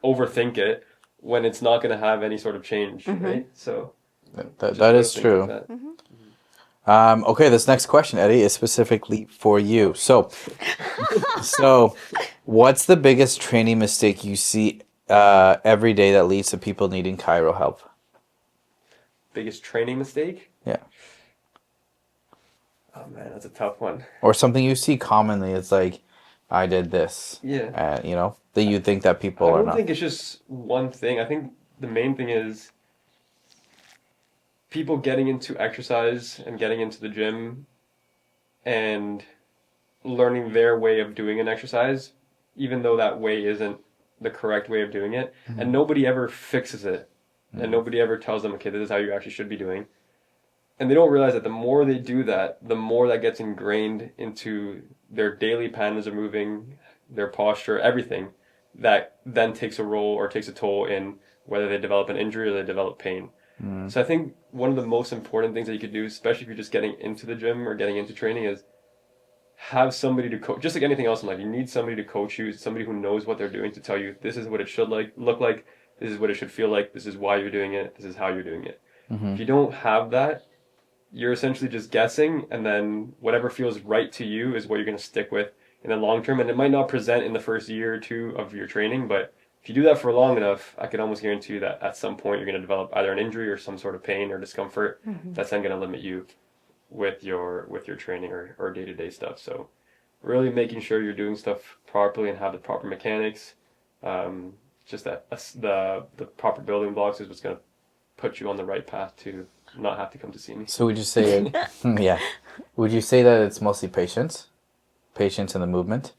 overthink it when it's not going to have any sort of change, right? So That is true. Okay, this next question, Eddie, is specifically for you. So, what's the biggest training mistake you see every day that leads to people needing chiro help? Biggest training mistake? Yeah. Oh man, that's a tough one. Or something you see commonly. It's like, I did this. Yeah. You know, that you think that people I are don't not. think it's just one thing. I think the main thing is people getting into exercise and getting into the gym and learning their way of doing an exercise, even though that way isn't the correct way of doing it. And nobody ever fixes it. And nobody ever tells them, okay, this is how you actually should be doing. And they don't realize that the more they do that, the more that gets ingrained into their daily patterns of moving, their posture, everything, that then takes a role or takes a toll in whether they develop an injury or they develop pain. So I think one of the most important things that you could do, especially if you're just getting into the gym or getting into training, is have somebody to coach. Just like anything else in life, you need somebody to coach you, somebody who knows what they're doing to tell you this is what it should look like, this is what it should feel like, this is why you're doing it, this is how you're doing it. If you don't have that, you're essentially just guessing, and then whatever feels right to you is what you're going to stick with in the long term. And it might not present in the first year or two of your training, but if you do that for long enough, I can almost guarantee you that at some point you're going to develop either an injury or some sort of pain or discomfort that's then going to limit you with your training or day-to-day stuff. So really making sure you're doing stuff properly and have the proper mechanics, just that the proper building blocks is what's going to put you on the right path to not have to come to see me. So would you say, yeah, would you say that it's mostly patience in the movement?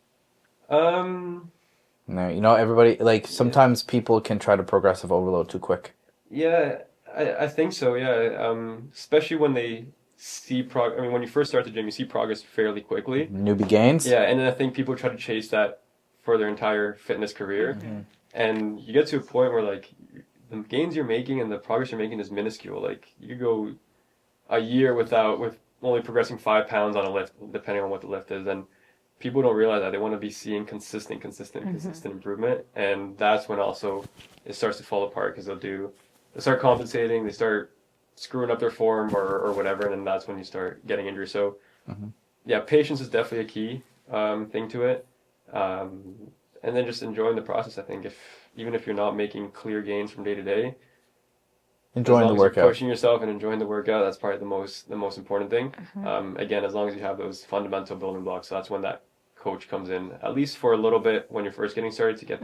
No, you know, everybody, like, sometimes people can try to progressive overload too quick. Yeah, I think so, yeah. Especially when they see I mean, when you first start the gym, you see progress fairly quickly. Newbie gains? Yeah, and then I think people try to chase that for their entire fitness career. And you get to a point where, like, the gains you're making and the progress you're making is minuscule. Like, you could go a year with only progressing 5 pounds on a lift, depending on what the lift is. And people don't realize that. They want to be seeing consistent improvement. And that's when also it starts to fall apart, because they start compensating, they start screwing up their form or whatever, and then that's when you start getting injured. So, yeah, patience is definitely a key thing to it. And then just enjoying the process, I think. Even if you're not making clear gains from day to day, Enjoying the workout. pushing yourself and enjoying the workout, that's probably the most important thing. Again, as long as you have those fundamental building blocks, so that's when that coach comes in, at least for a little bit when you're first getting started, to get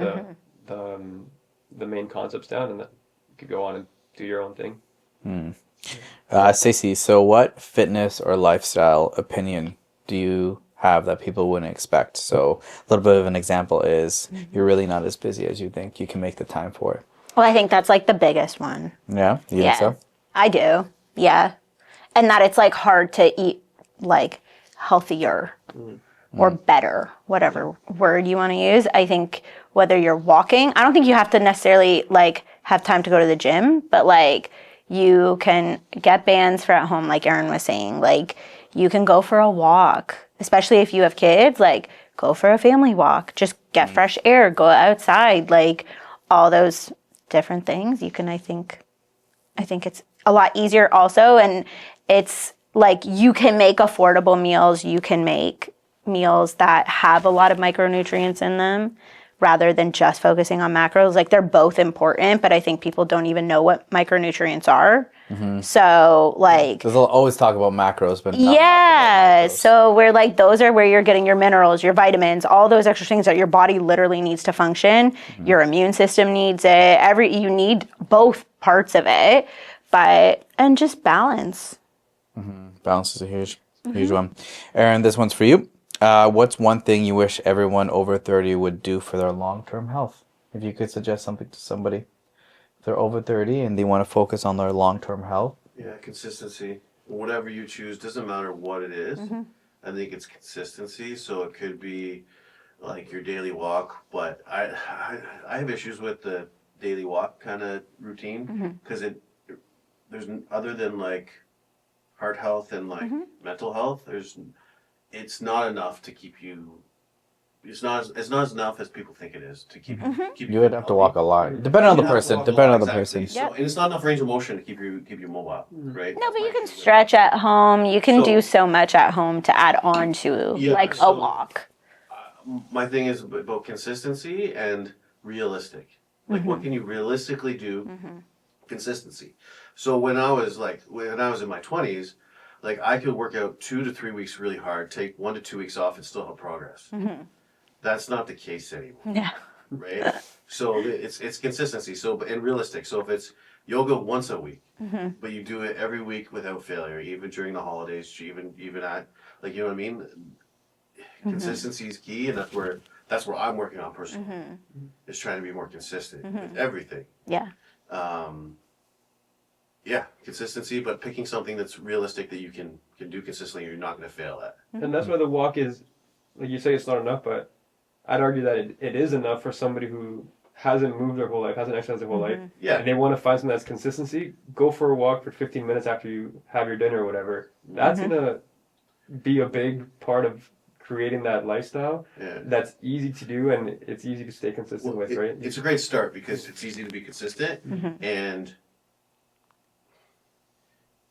the main concepts down, and then you could go on and do your own thing. Stacey, so what fitness or lifestyle opinion do you have that people wouldn't expect? So a little bit of an example is you're really not as busy as you think. You can make the time for it. Well, I think that's like the biggest one. Yeah? You think so? I do. Yeah. and that it's like hard to eat like healthier or better, whatever word you want to use. I think whether you're walking, I don't think you have to necessarily like have time to go to the gym, but like you can get bands for at home, like Erin was saying. Like you can go for a walk, especially if you have kids, like go for a family walk, just get fresh air, go outside, like all those different things. You can, I think it's a lot easier also. And it's like you can make affordable meals. You can make meals that have a lot of micronutrients in them rather than just focusing on macros. Like they're both important, but I think people don't even know what micronutrients are. So like, Because they'll always talk about macros, but not yeah, about micros. so we're like, those are where you're getting your minerals, your vitamins, all those extra things that your body literally needs to function. Your immune system needs it. You need both parts of it, and just balance. Balance is a huge one. Erin, this one's for you. What's one thing you wish everyone over 30 would do for their long-term health? If you could suggest something to somebody, if they're over 30 and they want to focus on their long-term health. Yeah, consistency. Whatever you choose, doesn't matter what it is. I think it's consistency. So it could be like your daily walk, but I have issues with the daily walk kind of routine because there's other than like heart health and like mental health, it's not enough to keep you. It's not as enough as people think it is to keep keep You would have to walk a lot. Depending on the person. Exactly. So, and it's not enough range of motion to keep you mobile, right? No, but you can stretch at home. You can do so much at home to add on to like a walk. My thing is about consistency and realistic. Like, what can you realistically do? Consistency. So when I was in my 20s, like I could work out 2 to 3 weeks really hard, take 1 to 2 weeks off, and still have progress. That's not the case anymore. Yeah. Right. So it's consistency. So and realistic. So if it's yoga once a week, but you do it every week without failure, even during the holidays, even at like you know what I mean. Consistency is key, and that's where I'm working on personally. Is trying to be more consistent with everything. Yeah. Yeah, consistency, but picking something that's realistic that you can do consistently, you're not going to fail at. And that's why the walk is, like you say, it's not enough, but I'd argue that it is enough for somebody who hasn't moved their whole life, hasn't exercised their whole life. Yeah. And they want to find something that's consistency. Go for a walk for 15 minutes after you have your dinner or whatever. That's going to be a big part of creating that lifestyle that's easy to do and it's easy to stay consistent with, right? It's a great start because it's easy to be consistent and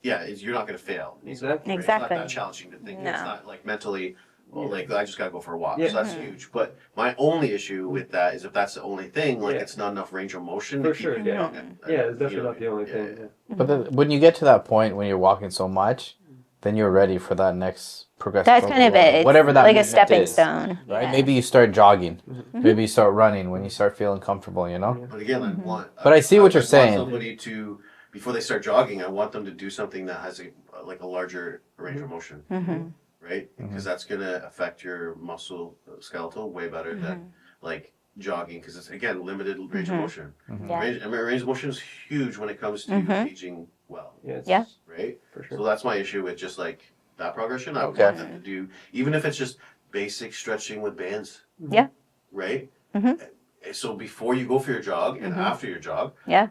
you're not going to fail. Exactly. Right? It's not that challenging to think. No. It's not like mentally, like I just got to go for a walk. So that's huge. But my only issue with that is if that's the only thing, like it's not enough range of motion For to keep sure, you going. it's definitely not the only thing. But when you get to that point when you're walking so much, then you're ready for that next progressive. That's kind of it. It's whatever that like a movement stepping is, stone. right? Yeah. Maybe you start jogging. Maybe you start running when you start feeling comfortable. You know. But again, But I see what you're saying. Somebody to before they start jogging, I want them to do something that has a larger range of motion, right? Because that's going to affect your muscle skeletal way better than like jogging because it's again limited range of motion. Yeah. Range of motion is huge when it comes to aging well. Yeah. Right. For sure. So that's my issue with just like that progression. I would want them to do even if it's just basic stretching with bands. Yeah. Right. So before you go for your jog and after your jog. Yeah.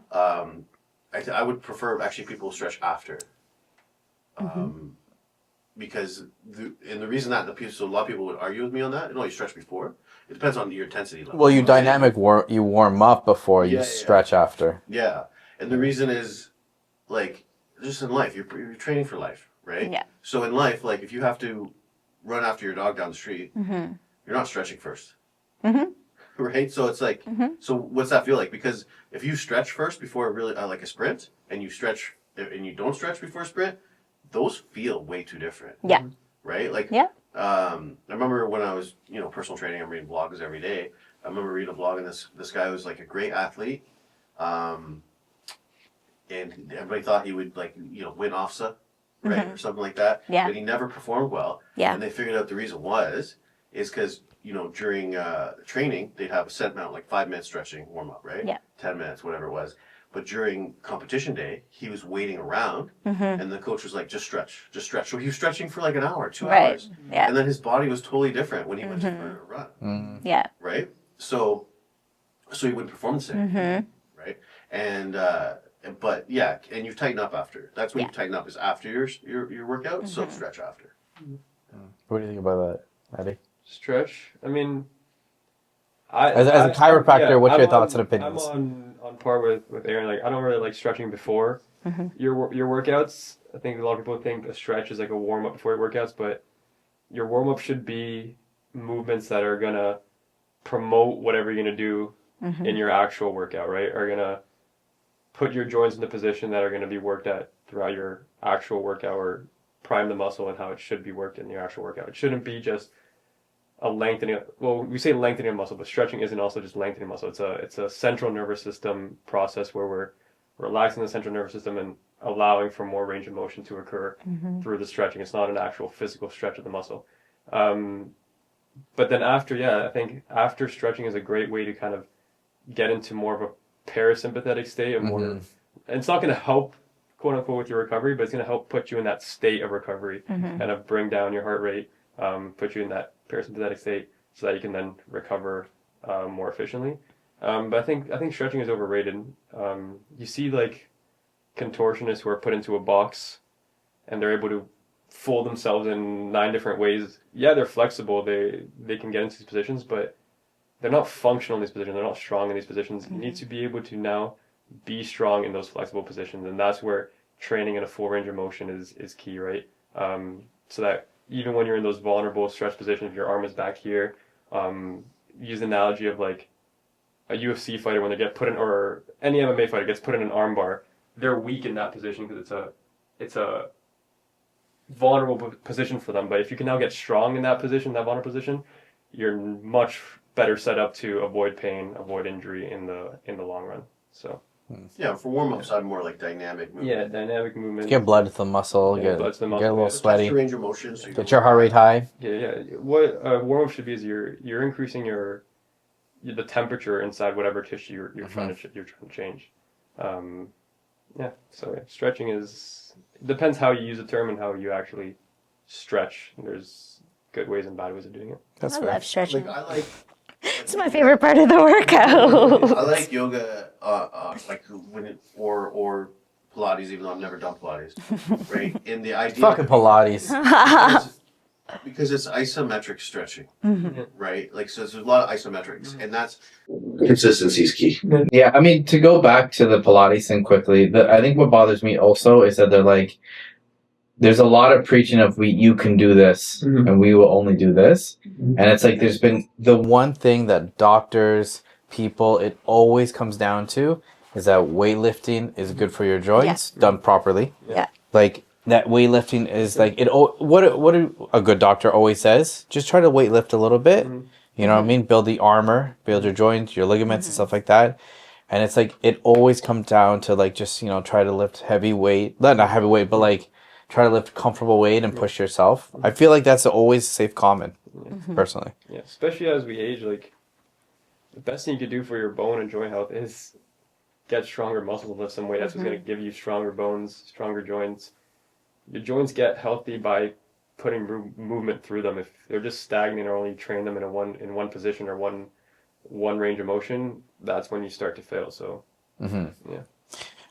I would prefer actually people stretch after, because the reason that so a lot of people would argue with me on that. No, you stretch before. It depends on your intensity level. Well, you warm up before you stretch after. Yeah, and the reason is, like, just in life, you're training for life, right? Yeah. So in life, like, if you have to run after your dog down the street, you're not stretching first. Right, so it's like, so what's that feel like? Because if you stretch first before really like a sprint, and you stretch and you don't stretch before a sprint, those feel way too different. Yeah. Right, like I remember when I was personal training, I'm reading blogs every day. I remember reading a blog and this guy was like a great athlete, and everybody thought he would like win OFSA, right, or something like that. Yeah. But he never performed well. Yeah. And they figured out the reason is because during training, they'd have a set amount, like 5 minutes stretching warm up, right? Yeah. 10 minutes, whatever it was. But during competition day, he was waiting around, and the coach was like, just stretch. So he was stretching for like an hour, 2 Right. hours. Yeah. And then his body was totally different when he went for a run, Yeah. right? So he wouldn't perform the same, right? And, but yeah, and you tighten up after. That's when you tighten up is after your workout, so stretch after. What do you think about that, Eddie? Stretch. I mean, As a chiropractor, what's your thoughts and opinions? I'm on par with Aaron. Like, I don't really like stretching before your workouts. I think a lot of people think a stretch is like a warm up before your workouts, but your warm up should be movements that are gonna promote whatever you're gonna do in your actual workout, right? Are gonna put your joints into position that are gonna be worked at throughout your actual workout, or prime the muscle and how it should be worked in your actual workout. It shouldn't be just a lengthening. Well, we say lengthening of muscle, but stretching isn't also just lengthening muscle. It's a central nervous system process where we're relaxing the central nervous system and allowing for more range of motion to occur through the stretching. It's not an actual physical stretch of the muscle. But then after, I think after stretching is a great way to kind of get into more of a parasympathetic state, and it's not going to help, quote unquote, with your recovery, but it's going to help put you in that state of recovery, kind of bring down your heart rate, put you in that parasympathetic state so that you can then recover more efficiently. But I think stretching is overrated. You see like contortionists who are put into a box and they're able to fold themselves in 9 different ways. Yeah, they're flexible. They can get into these positions, but they're not functional in these positions. They're not strong in these positions. You need to be able to now be strong in those flexible positions, and that's where training in a full range of motion is key, right? So that even when you're in those vulnerable stretch positions, if your arm is back here, use the analogy of like a UFC fighter when they get put in, or any MMA fighter gets put in an arm bar, they're weak in that position because it's a vulnerable position for them. But if you can now get strong in that position, that vulnerable position, you're much better set up to avoid pain, avoid injury in the long run. So Yeah, for warm-ups, I'm more like dynamic movement. yeah, dynamic movement. Get blood to the muscle, Yeah, blood to the muscle, get a little yeah. Test sweaty, your range of motion. So you get your heart rate high. Yeah. What warm up should be is you're increasing the temperature inside whatever tissue you're trying to change. So stretching depends how you use the term and how you actually stretch. There's good ways and bad ways of doing it. That's I fair. love stretching. Like I like. It's my favorite part of the workout. I like yoga, or Pilates, even though I've never done Pilates. Right? In the idea. Fucking Pilates. Because it's isometric stretching, right? Like, so there's a lot of isometrics, and that's consistency is key. Yeah, I mean, to go back to the Pilates thing quickly, I think what bothers me also is that they're like, there's a lot of preaching of you can do this and we will only do this. And it's like, there's been the one thing that doctors, people, it always comes down to is that weightlifting is good for your joints done properly. Yeah. Like that weightlifting is like, what a good doctor always says, just try to weightlift a little bit. You know what I mean? Build the armor, build your joints, your ligaments and stuff like that. And it's like, it always comes down to like, just, try to lift heavy weight, not heavy weight, but like, try to lift comfortable weight and push yourself. I feel like that's always safe common, personally. Yeah, especially as we age, like the best thing you could do for your bone and joint health is get stronger muscles and lift some weight. That's what's going to give you stronger bones, stronger joints. Your joints get healthy by putting movement through them. If they're just stagnant or only train them in one position or one range of motion, that's when you start to fail. So, yeah.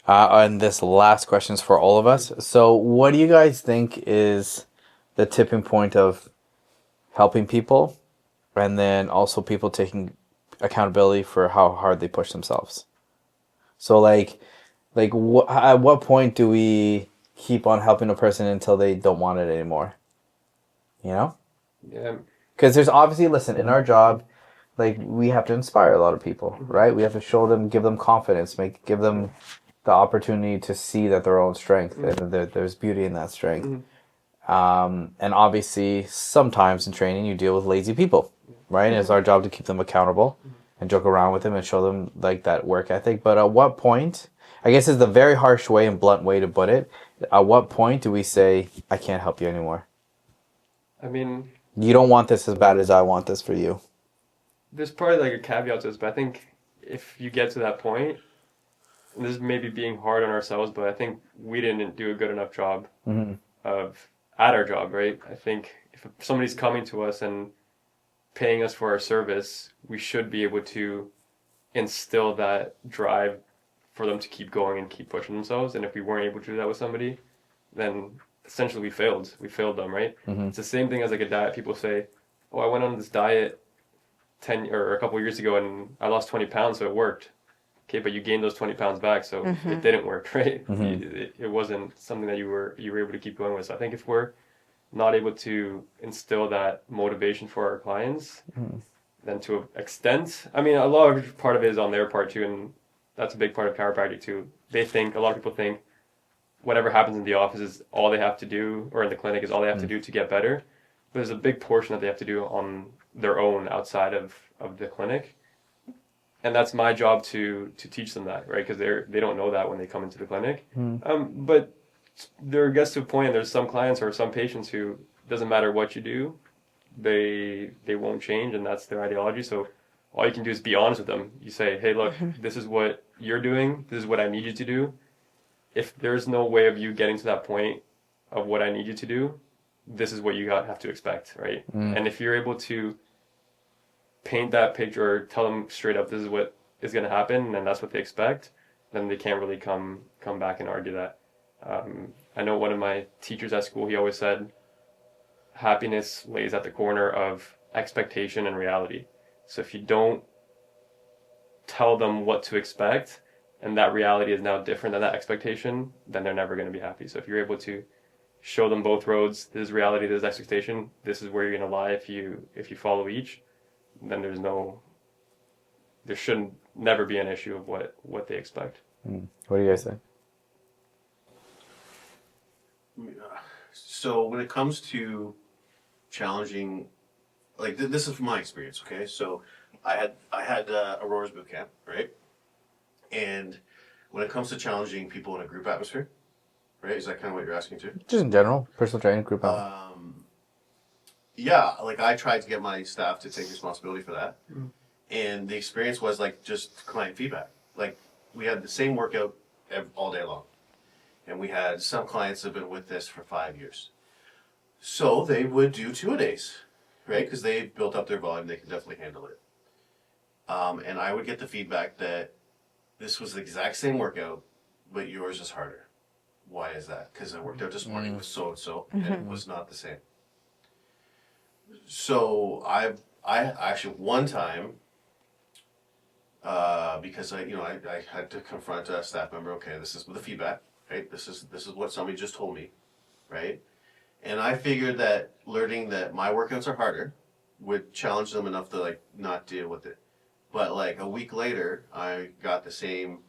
And this last question is for all of us. So what do you guys think is the tipping point of helping people and then also people taking accountability for how hard they push themselves? So at what point do we keep on helping a person until they don't want it anymore? Yeah. Because there's obviously, listen, in our job, like we have to inspire a lot of people, right? We have to show them, give them confidence, give them the opportunity to see that their own strength and there's beauty in that strength. And obviously, sometimes in training, you deal with lazy people, right? And it's our job to keep them accountable and joke around with them and show them like that work ethic. But at what point, I guess it's the very harsh way and blunt way to put it, at what point do we say, I can't help you anymore? I mean, you don't want this as bad as I want this for you. There's probably like a caveat to this, but I think if you get to that point, this is maybe being hard on ourselves, but I think we didn't do a good enough job at our job, right? I think if somebody's coming to us and paying us for our service, we should be able to instill that drive for them to keep going and keep pushing themselves. And if we weren't able to do that with somebody, then essentially we failed. We failed them, right? It's the same thing as like a diet. People say, "Oh, I went on this diet 10 or a couple of years ago and I lost 20 pounds, so it worked." Okay, but you gained those 20 pounds back, so it didn't work, right? It wasn't something that you were able to keep going with. So I think if we're not able to instill that motivation for our clients, then to an extent, I mean, a lot of part of it is on their part too, and that's a big part of chiropractic too. A lot of people think whatever happens in the office is all they have to do, or in the clinic is all they have to do to get better. But there's a big portion that they have to do on their own outside of the clinic. And that's my job to teach them that, right? Because they don't know that when they come into the clinic. But there gets to a point, and there's some clients or some patients who doesn't matter what you do, they won't change, and that's their ideology. So all you can do is be honest with them. You say, "Hey, look, this is what you're doing. This is what I need you to do. If there's no way of you getting to that point of what I need you to do, this is what you have to expect, right?" And if you're able to paint that picture or tell them straight up this is what is going to happen and that's what they expect, then they can't really come back and argue that. I know one of my teachers at school, he always said happiness lays at the corner of expectation and reality. So if you don't tell them what to expect and that reality is now different than that expectation, then they're never going to be happy. So if you're able to show them both roads, this is reality, this is expectation, this is where you're going to lie if you follow each, then there shouldn't never be an issue of what they expect. What do you guys think? So when it comes to challenging, like this is from my experience, okay? So I had Aurora's boot camp, right? And when it comes to challenging people in a group atmosphere, right? Is that kind of what you're asking too? Just in general, personal training, group out. Yeah, like I tried to get my staff to take responsibility for that. And the experience was like just client feedback. Like we had the same workout all day long. And we had some clients that have been with this for 5 years. So they would do 2-a-days, right? Because they built up their volume, they could definitely handle it. And I would get the feedback that this was the exact same workout, but yours is harder. Why is that? Because I worked out this morning with so-and-so, and it was not the same. So I actually one time, because I had to confront a staff member. Okay, this is the feedback, right? This is what somebody just told me, right? And I figured that learning that my workouts are harder would challenge them enough to like not deal with it. But like a week later, I got the same.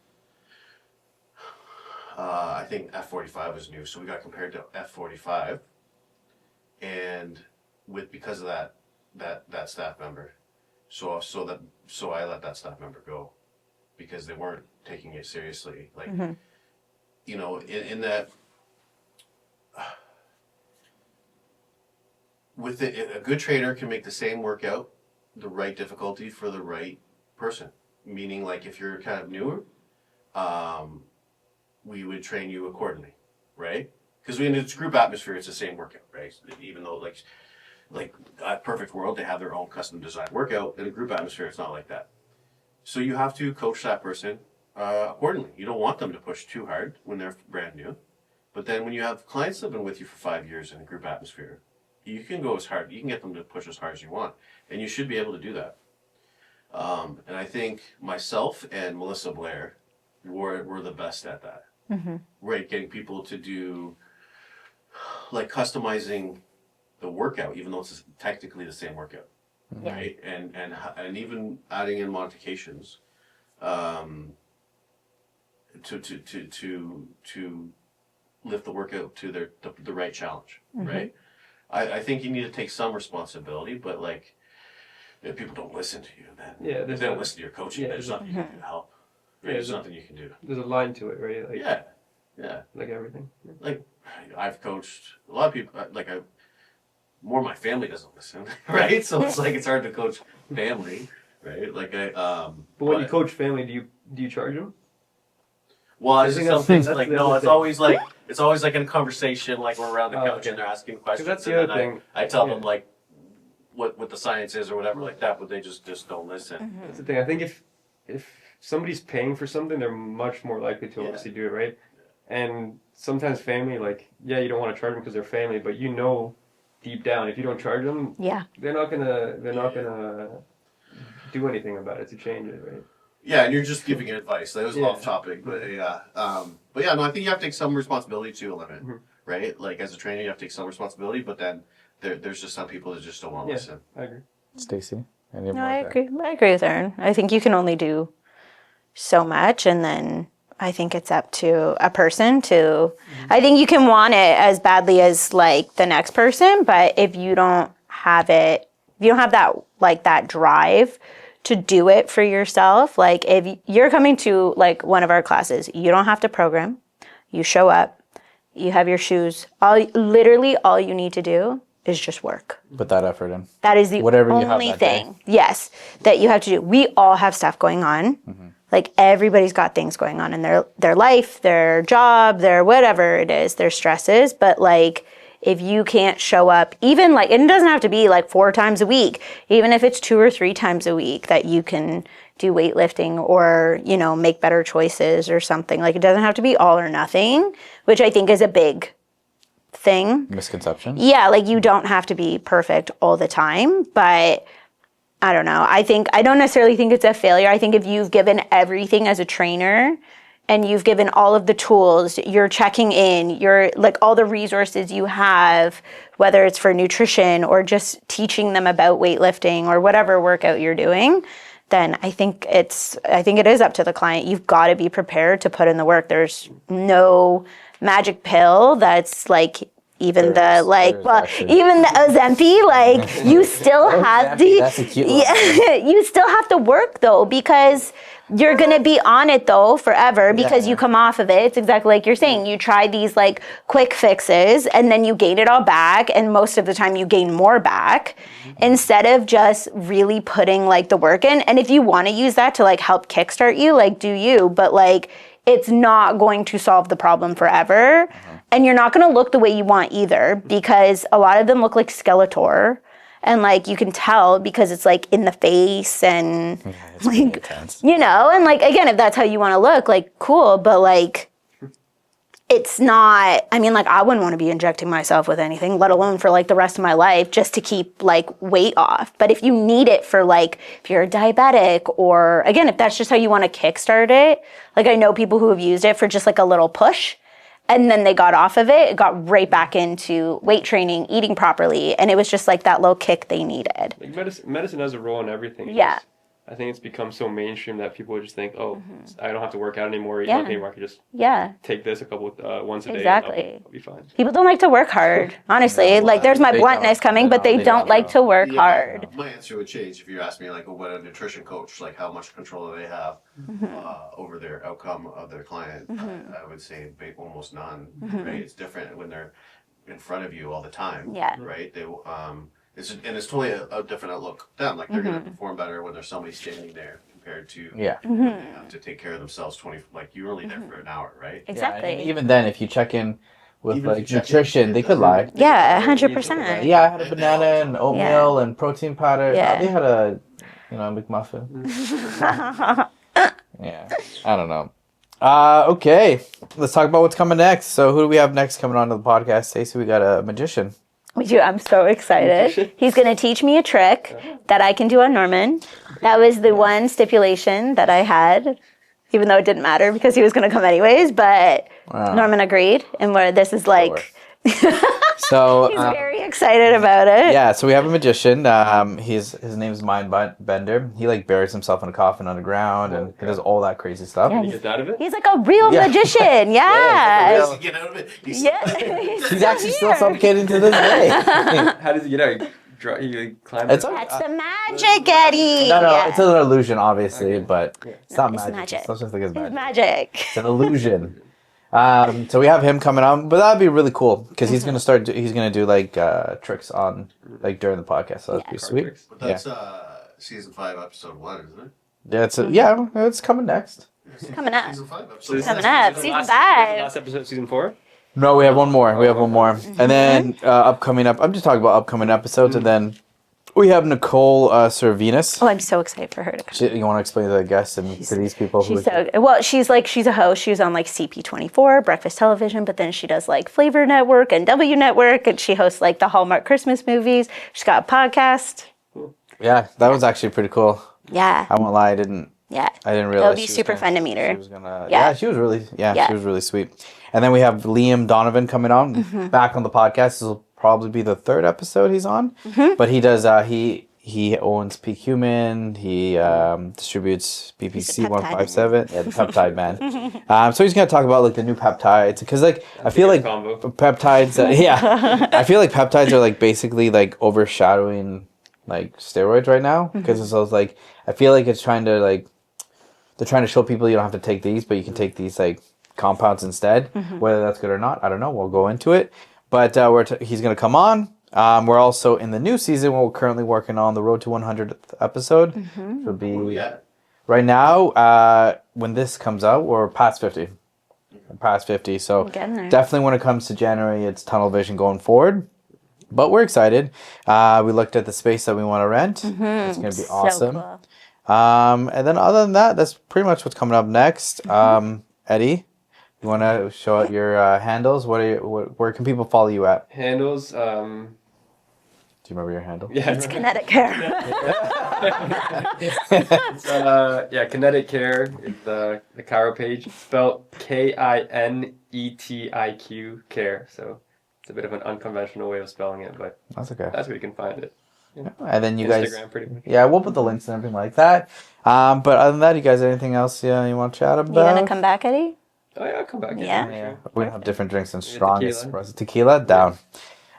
I think F45 was new, so we got compared to F45, and because of that staff member, so I let that staff member go because they weren't taking it seriously. Like, in that, with it, a good trainer can make the same workout the right difficulty for the right person. Meaning, like if you're kind of newer, we would train you accordingly, right? Because in its group atmosphere, it's the same workout, right? Even though like a perfect world, they have their own custom designed workout. In a group atmosphere, it's not like that. So you have to coach that person accordingly. You don't want them to push too hard when they're brand new. But then when you have clients that have been with you for 5 years in a group atmosphere, you can go as hard. You can get them to push as hard as you want. And you should be able to do that. And I think myself and Melissa Blair were the best at that. Right, getting people to do, like customizing the workout, even though it's technically the same workout, right? And even adding in modifications to lift the workout to the right challenge, right? I think you need to take some responsibility, but like if people don't listen to you, then if they don't listen to your coaching, there's nothing you can do to help. Right? There's nothing you can do. There's a line to it, right? Like, yeah. Like everything. Like I've coached a lot of people. More my family doesn't listen, right? So it's like it's hard to coach family, right? Like But when you coach family, do you charge them? Well, it's think just that's- something that's like the no. other It's always like in a conversation, like we're around the Oh, couch okay. and they're asking questions. that's the and other then thing. I tell Yeah. them like what the science is or whatever like that, but they just don't listen. That's the thing. I think if somebody's paying for something, they're much more likely to Yeah. obviously do it, right? And sometimes family, like, yeah, you don't want to charge them because they're family, but you know, deep down, if you don't charge them, Yeah. they're not gonna do anything about it to change it, right? Yeah, and you're just giving advice. That was Yeah. off topic, but yeah. But yeah, no, I think you have to take some responsibility to a limit, Mhm. right? Like as a trainer, you have to take some responsibility, but then there's just some people that just don't want to Yeah. listen. I agree. Stacy, any No, more? I of that? agree. I agree with Aaron. I think you can only do so much, and then I think it's up to a person to. I think you can want it as badly as like the next person, but if you don't have it, if you don't have that like that drive to do it for yourself, like if you're coming to like one of our classes, you don't have to program. You show up, you have your shoes. Literally all you need to do is just work. Put that effort in. That is the Whatever you have only that day. thing, yes, that you have to do. We all have stuff going on. Like everybody's got things going on in their life, their job, their whatever it is, their stresses. But like, if you can't show up, even like, and it doesn't have to be like 4 times a week, even if it's 2 or 3 times a week that you can do weightlifting or, you know, make better choices or something. Like it doesn't have to be all or nothing, which I think is a big thing. Misconceptions. Yeah, like you don't have to be perfect all the time, but I don't know. I don't necessarily think it's a failure. I think if you've given everything as a trainer and you've given all of the tools, you're checking in, you're like all the resources you have, whether it's for nutrition or just teaching them about weightlifting or whatever workout you're doing, then I think it is up to the client. You've got to be prepared to put in the work. There's no magic pill that's like even There's actually. even the Ozempic, like you still have to, That's a cute one. you still have to work though, because you're gonna be on it though forever because you come off of it. It's exactly like you're saying. You try these like quick fixes and then you gain it all back, and most of the time you gain more back instead of just really putting like the work in. And if you want to use that to like help kickstart you, like do you, but like it's not going to solve the problem forever. And you're not going to look the way you want either, because a lot of them look like Skeletor. And like you can tell because it's like in the face and It's pretty like, intense. you know, and like again, if that's how you want to look, like cool, but like it's not, I mean, like I wouldn't want to be injecting myself with anything, let alone for like the rest of my life just to keep like weight off. But if you need it for like, if you're a diabetic or again, if that's just how you want to kickstart it, like I know people who have used it for just like a little push. And then they got off of it, got right back into weight training, eating properly, and it was just like that little kick they needed. Like medicine has a role in everything. It's Yeah. just- I think it's become so mainstream that people just think, oh, I don't have to work out anymore. Eat Yeah. healthy anymore. I can just Yeah, take this a couple once a day. Exactly. And I'll be fine. people don't like to work hard, honestly. Like there's my They bluntness don't. coming, They but they don't. don't like to work Yeah, hard. My answer would change if you asked me like what a nutrition coach, like how much control do they have over their outcome of their client. I would say almost none. Right? It's different when they're in front of you all the time. Yeah. Right. It's totally a different outlook. Them like they're going to perform better when there's somebody standing there compared to Yeah. when they have to take care of themselves 20. Like you're only there for an hour, right? Exactly. Yeah, and even then, if you check in with Even if like you check in, nutrition, they could lie. Yeah, 100%. Yeah, I had a banana and oatmeal and protein powder. Yeah. They had a, McMuffin. Yeah, I don't know. Okay, let's talk about what's coming next. So, who do we have next coming onto the podcast? Stacey, we got a magician. We do. I'm so excited. He's going to teach me a trick that I can do on Norman. That was the one stipulation that I had, even though it didn't matter because he was going to come anyways. But Norman agreed, and this is like So he's very excited about it. yeah, so we have a magician. His name is Mind Bender. He like buries himself in a coffin underground and he does all that crazy stuff. Yeah, Can you get out of it? He's like a real magician. Yeah. real- Get out of it. He's actually still suffocating to this day. How does he get out? You climb It's it? That's the magic, Eddie. No, Yeah. it's an illusion, obviously, but it's not it's magic. magic. It's not just like it's It's magic. magic. It's an illusion. So we have him coming on, but that'd be really cool because he's gonna start. He's gonna do like tricks on like during the podcast. So that'd be Card sweet. tricks. But that's season 5, episode 1, isn't it? Yeah, it's coming next. Coming up. Season 5 So episode. this Coming is up, the season last- 5. Last episode, of season 4. No, we have one more. We have one more. Mm-hmm. And then upcoming up. I'm just talking about upcoming episodes, and then we have Nicole Servinas. Oh, I'm so excited for her to come. You want to explain to the guests and to these people who? She's so well. She's a host. She was on like CP24, Breakfast Television, but then she does like Flavor Network and W Network, and she hosts like the Hallmark Christmas movies. She's got a podcast. Yeah, that was actually pretty cool. Yeah, I won't lie, I didn't It'll realize be she was super gonna- fun to meet her. She was gonna, Yeah. she was really, Yeah. she was really sweet. And then we have Liam Donovan coming on back on the podcast. This will probably be the 3rd episode he's on, but he does he owns Peak Human. He distributes BPC peptide 157. Yeah, the peptide man. So he's gonna talk about like the new peptides because like I feel like combo. peptides. I feel like peptides are like basically like overshadowing like steroids right now because it's always like I feel like it's trying to like they're trying to show people you don't have to take these, but you can take these like compounds instead. Whether that's good or not, I don't know. We'll go into it. But he's gonna come on. We're also in the new season. We're currently working on the Road to 100th episode. It'll be Yeah. right now. When this comes out, we're past 50. We're past 50. So Getting there. definitely when it comes to January, it's tunnel vision going forward. But we're excited. We looked at the space that we want to rent. It's gonna be awesome. So cool. And then other than that, that's pretty much what's coming up next. Eddie, you want to show out your handles? Where can people follow you at? Handles. Do you remember your handle? Yeah. It's kinetic hair. It's, Kinetic Care is the Chiro page. It's spelled KINETIQ Care. So it's a bit of an unconventional way of spelling it, but That's okay. that's where you can find it. And then you Instagram, guys, pretty much. yeah, we'll put the links and everything like that. But other than that, you guys, anything else you want to chat You about? gonna come back, Eddie? Oh yeah, I'll come back. Yeah. Yeah, we have different drinks and Maybe strong tequila. espresso. Tequila down.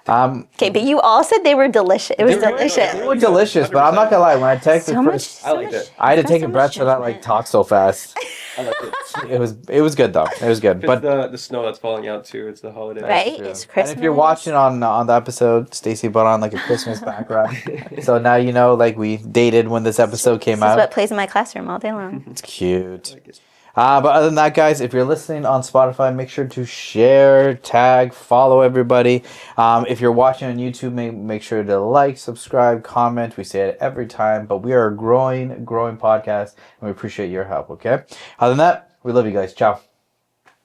Okay, but you all said they were delicious. It was They were delicious. They were delicious, but I'm not gonna lie. When I texted So much. first, I liked it. I had to take a so much breath to not like judgment. talk so fast. I like it. It was good though. It was good. But But the snow that's falling out too. It's the holiday. Right? true. It's And Christmas. if you're watching on the episode, Stacy put on like a Christmas background, so now you know like we dated when this episode came This is out. what plays in my classroom all day long. It's cute. I like it. But other than that, guys, if you're listening on Spotify, make sure to share, tag, follow everybody. If you're watching on YouTube, make sure to like, subscribe, comment. We say it every time, but we are a growing podcast, and we appreciate your help, okay? Other than that, we love you guys. Ciao.